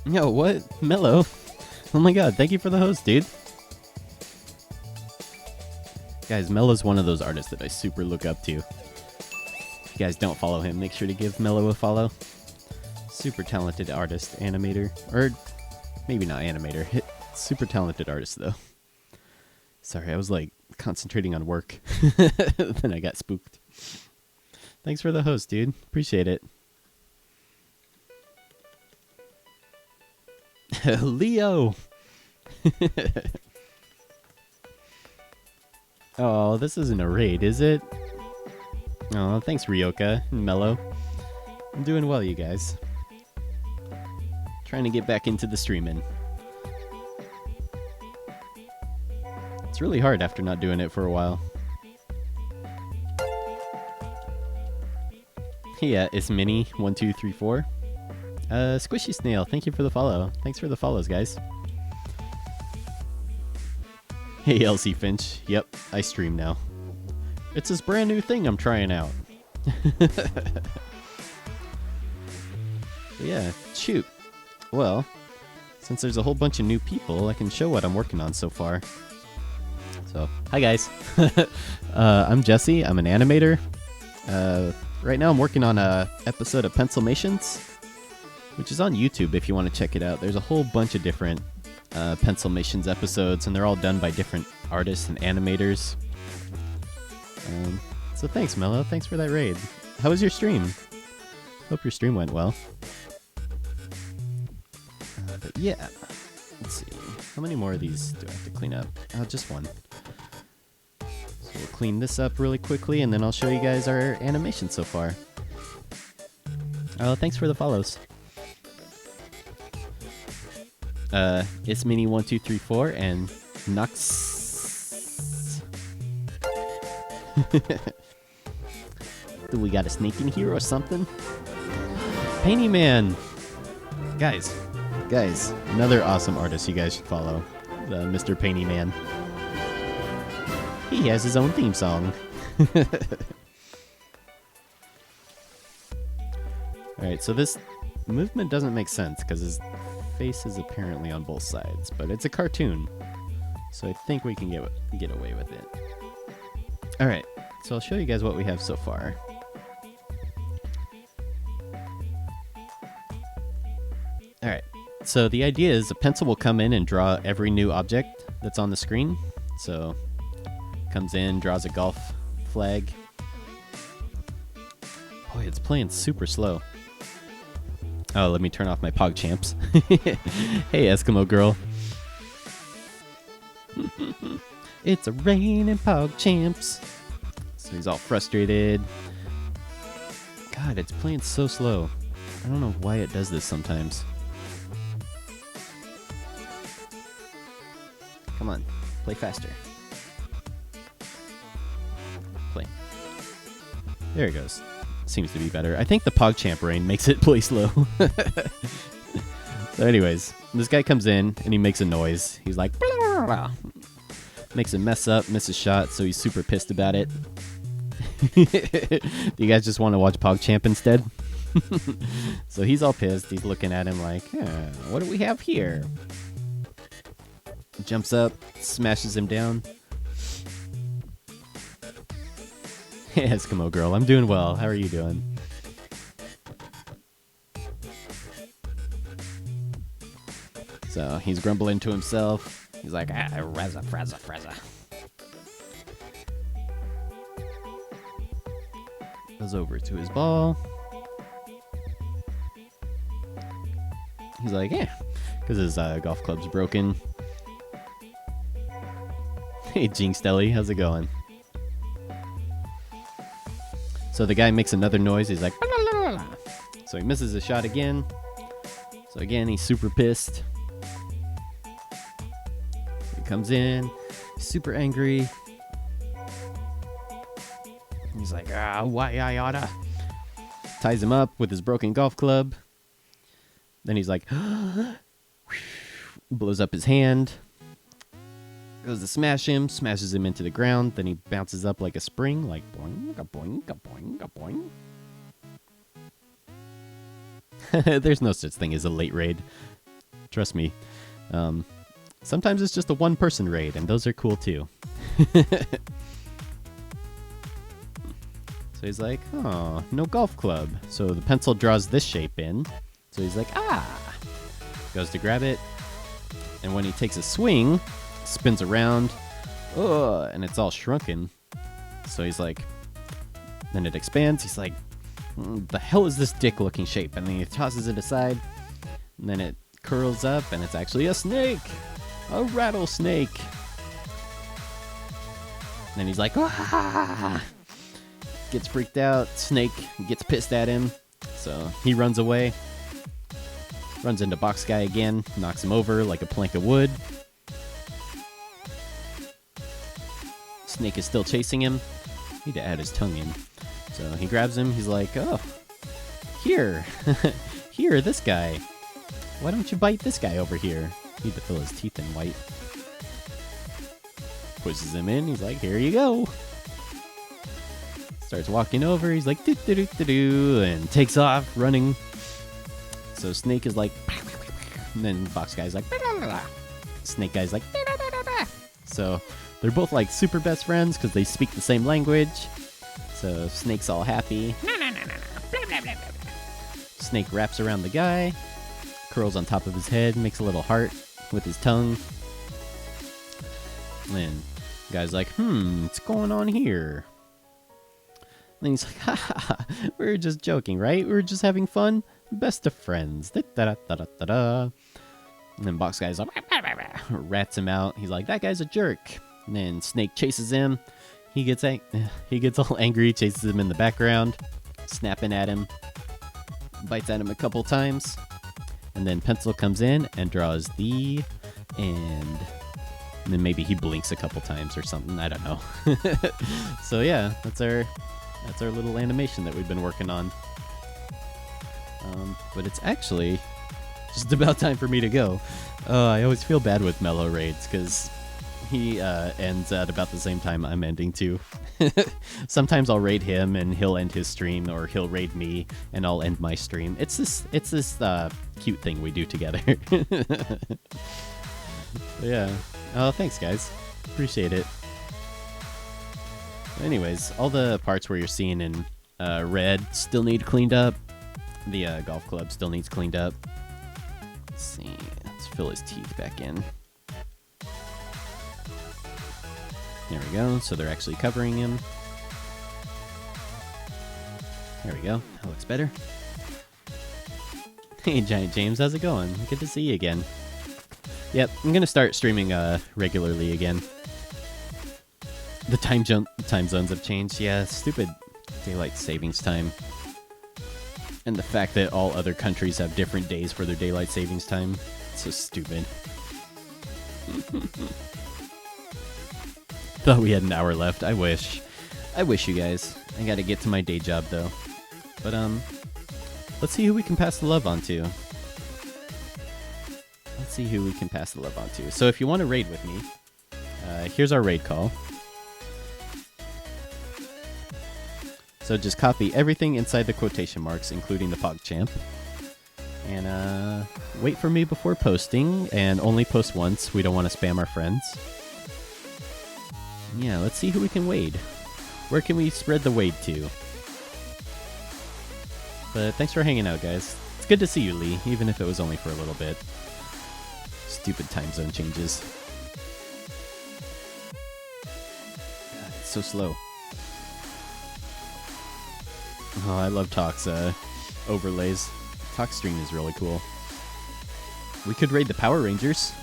Yo, what? Mello? Oh my god, thank you for the host, dude. Guys, Mello's one of those artists that I super look up to. If you guys don't follow him, make sure to give Mello a follow. Super talented artist, animator. Or maybe not animator. Super talented artist, though. Sorry, I was like concentrating on work. Then I got spooked. Thanks for the host, dude. Appreciate it. Leo! Oh, this isn't a raid, is it? Oh, thanks, Ryoka and Mello. I'm doing well, you guys. Trying to get back into the streaming. It's really hard after not doing it for a while. Yeah, it's Mini1234. Squishy Snail, thank you for the follow. Thanks for the follows, guys. Hey, LC Finch. Yep, I stream now. It's this brand new thing I'm trying out. Yeah, shoot. Well, since there's a whole bunch of new people, I can show what I'm working on so far. So, hi guys. I'm Jesse. I'm an animator. Right now I'm working on a episode of Pencilmations, which is on YouTube if you want to check it out. There's a whole bunch of different Pencilmations episodes, and they're all done by different artists and animators. So thanks, Mello. Thanks for that raid. How was your stream? Hope your stream went well. But yeah, let's see. How many more of these do I have to clean up? Oh, just one. So we'll clean this up really quickly, and then I'll show you guys our animation so far. Oh, thanks for the follows. It's Mini1234 and Nox. Do we got a snake in here or something? Painty Man! Guys, another awesome artist you guys should follow. Mr. Painty Man. He has his own theme song. Alright, so this movement doesn't make sense because his face is apparently on both sides, but it's a cartoon, so I think we can get away with it. Alright, so I'll show you guys what we have so far. Alright, so the idea is a pencil will come in and draw every new object that's on the screen. So, comes in, draws a golf flag. Boy, it's playing super slow. Oh, let me turn off my PogChamps. Hey, Eskimo girl. It's a raining PogChamps. So he's all frustrated. God, it's playing so slow. I don't know why it does this sometimes. Come on, play faster. Play. There it goes. Seems to be better. I think the PogChamp rain makes it play slow. So anyways, this guy comes in and he makes a noise. He's like, blah, blah, blah. Makes a mess up, misses shot, so he's super pissed about it. Do you guys just want to watch PogChamp instead? So he's all pissed. He's looking at him like, what do we have here? Jumps up, smashes him down. Hey, Eskimo girl, I'm doing well. How are you doing? So he's grumbling to himself. He's like, razza, frazza, frazza. Goes over to his ball. He's like, because his golf club's broken. Hey, Jinx Deli, how's it going? So the guy makes another noise. He's like, so he misses a shot again. So again, he's super pissed. He comes in, he's super angry. He's like, why I oughta. Ties him up with his broken golf club. Then he's like, blows up his hand. Goes to smash him, smashes him into the ground. Then he bounces up like a spring, like boing, a boing, a boing, a boing. There's no such thing as a late raid. Trust me. Sometimes it's just a one-person raid, and those are cool too. So he's like, oh, no golf club. So the pencil draws this shape in. So he's like, ah. Goes to grab it. And when he takes a swing, spins around. And it's all shrunken. So he's like, then it expands. He's like, the hell is this dick-looking shape? And then he tosses it aside. And then it curls up, and it's actually a snake. A rattlesnake. And then he's like, ah. Gets freaked out. Snake gets pissed at him. So he runs away. Runs into Box Guy again. Knocks him over like a plank of wood. Snake is still chasing him. Need to add his tongue in. So he grabs him. He's like, oh, here. Here, this guy. Why don't you bite this guy over here? Need to fill his teeth in white. Pushes him in. He's like, here you go. Starts walking over. He's like, do-do-do-do-do, and takes off running. So Snake is like, and then Box Guy's like, Snake Guy's like, so they're both like super best friends because they speak the same language. So Snake's all happy. Snake wraps around the guy, curls on top of his head, makes a little heart with his tongue. And then the guy's like, what's going on here? And then he's like, ha ha ha, we were just joking, right? We were just having fun. Best of friends. Da-da-da-da-da-da. And then Box Guy's like, rats him out. He's like, that guy's a jerk. And then Snake chases him. He gets all angry, chases him in the background, snapping at him, bites at him a couple times. And then Pencil comes in and draws the end. And then maybe he blinks a couple times or something. I don't know. So yeah, that's our little animation that we've been working on. But it's actually just about time for me to go. I always feel bad with Mellow raids because he ends at about the same time I'm ending too. Sometimes I'll raid him and he'll end his stream, or he'll raid me and I'll end my stream. It's this cute thing we do together. Yeah. Oh, thanks guys. Appreciate it. Anyways, all the parts where you're seeing in red still need cleaned up. The golf club still needs cleaned up. Let's see. Let's fill his teeth back in. There we go. So they're actually covering him. There we go. That looks better. Hey, Giant James. How's it going? Good to see you again. Yep, I'm going to start streaming regularly again. The time zones have changed. Yeah, stupid daylight savings time. And the fact that all other countries have different days for their daylight savings time. It's so stupid. Thought we had an hour left. I wish. I wish, you guys. I gotta get to my day job, though. But, let's see who we can pass the love on to. Let's see who we can pass the love on to. So if you want to raid with me, here's our raid call. So just copy everything inside the quotation marks, including the PogChamp. And wait for me before posting, and only post once. We don't want to spam our friends. Yeah, let's see who we can wade. Where can we spread the wade to? But thanks for hanging out, guys. It's good to see you, Lee, even if it was only for a little bit. Stupid time zone changes. God, it's so slow. Oh, I love Talk's overlays. Talk stream is really cool. We could raid the Power Rangers.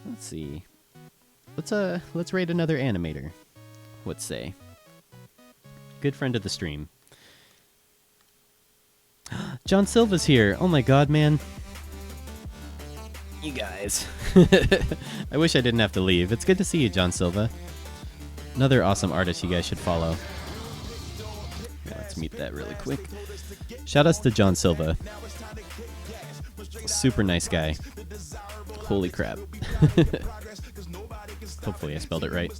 Let's see. Let's raid another animator. Let's say. Good friend of the stream. John Silva's here. Oh my god, man. You guys. I wish I didn't have to leave. It's good to see you, John Silva. Another awesome artist you guys should follow. Let's meet that really quick. Shout outs to John Silva. Super nice guy. Holy crap. Hopefully I spelled it right.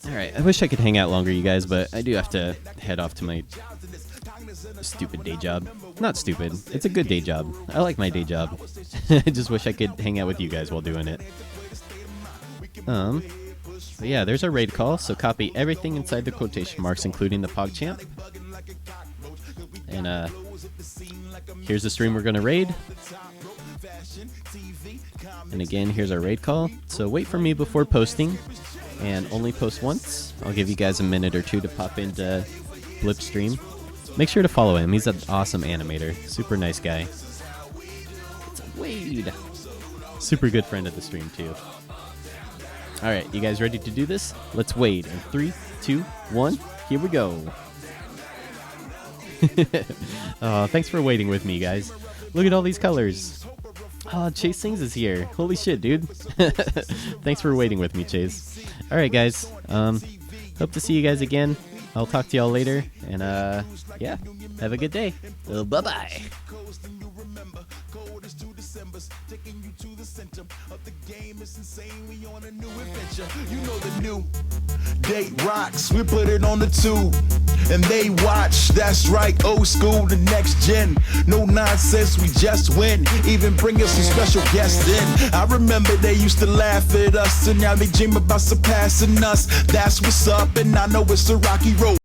Alright, I wish I could hang out longer, you guys, but I do have to head off to my stupid day job. Not stupid. It's a good day job. I like my day job. I just wish I could hang out with you guys while doing it. But yeah, there's our raid call, so copy everything inside the quotation marks, including the PogChamp. And here's the stream we're going to raid. And again, here's our raid call. So wait for me before posting, and only post once. I'll give you guys a minute or two to pop into LIVESTREAM. Make sure to follow him. He's an awesome animator. Super nice guy. It's Wade. Super good friend of the stream, too. Alright, you guys ready to do this? Let's wade. In 3, 2, 1, here we go. Thanks for waiting with me, guys. Look at all these colors. Oh, Chase Sings is here. Holy shit, dude. Thanks for waiting with me, Chase. Alright, guys. Hope to see you guys again. I'll talk to y'all later. And, yeah. Have a good day. Bye-bye. You know the new date rocks, we put it on the tube and they watch. That's right, old school, the next gen. No nonsense, we just win. Even bring us some special guests in. I remember they used to laugh at us, and now they dream about surpassing us. That's what's up, and I know it's a rocky road.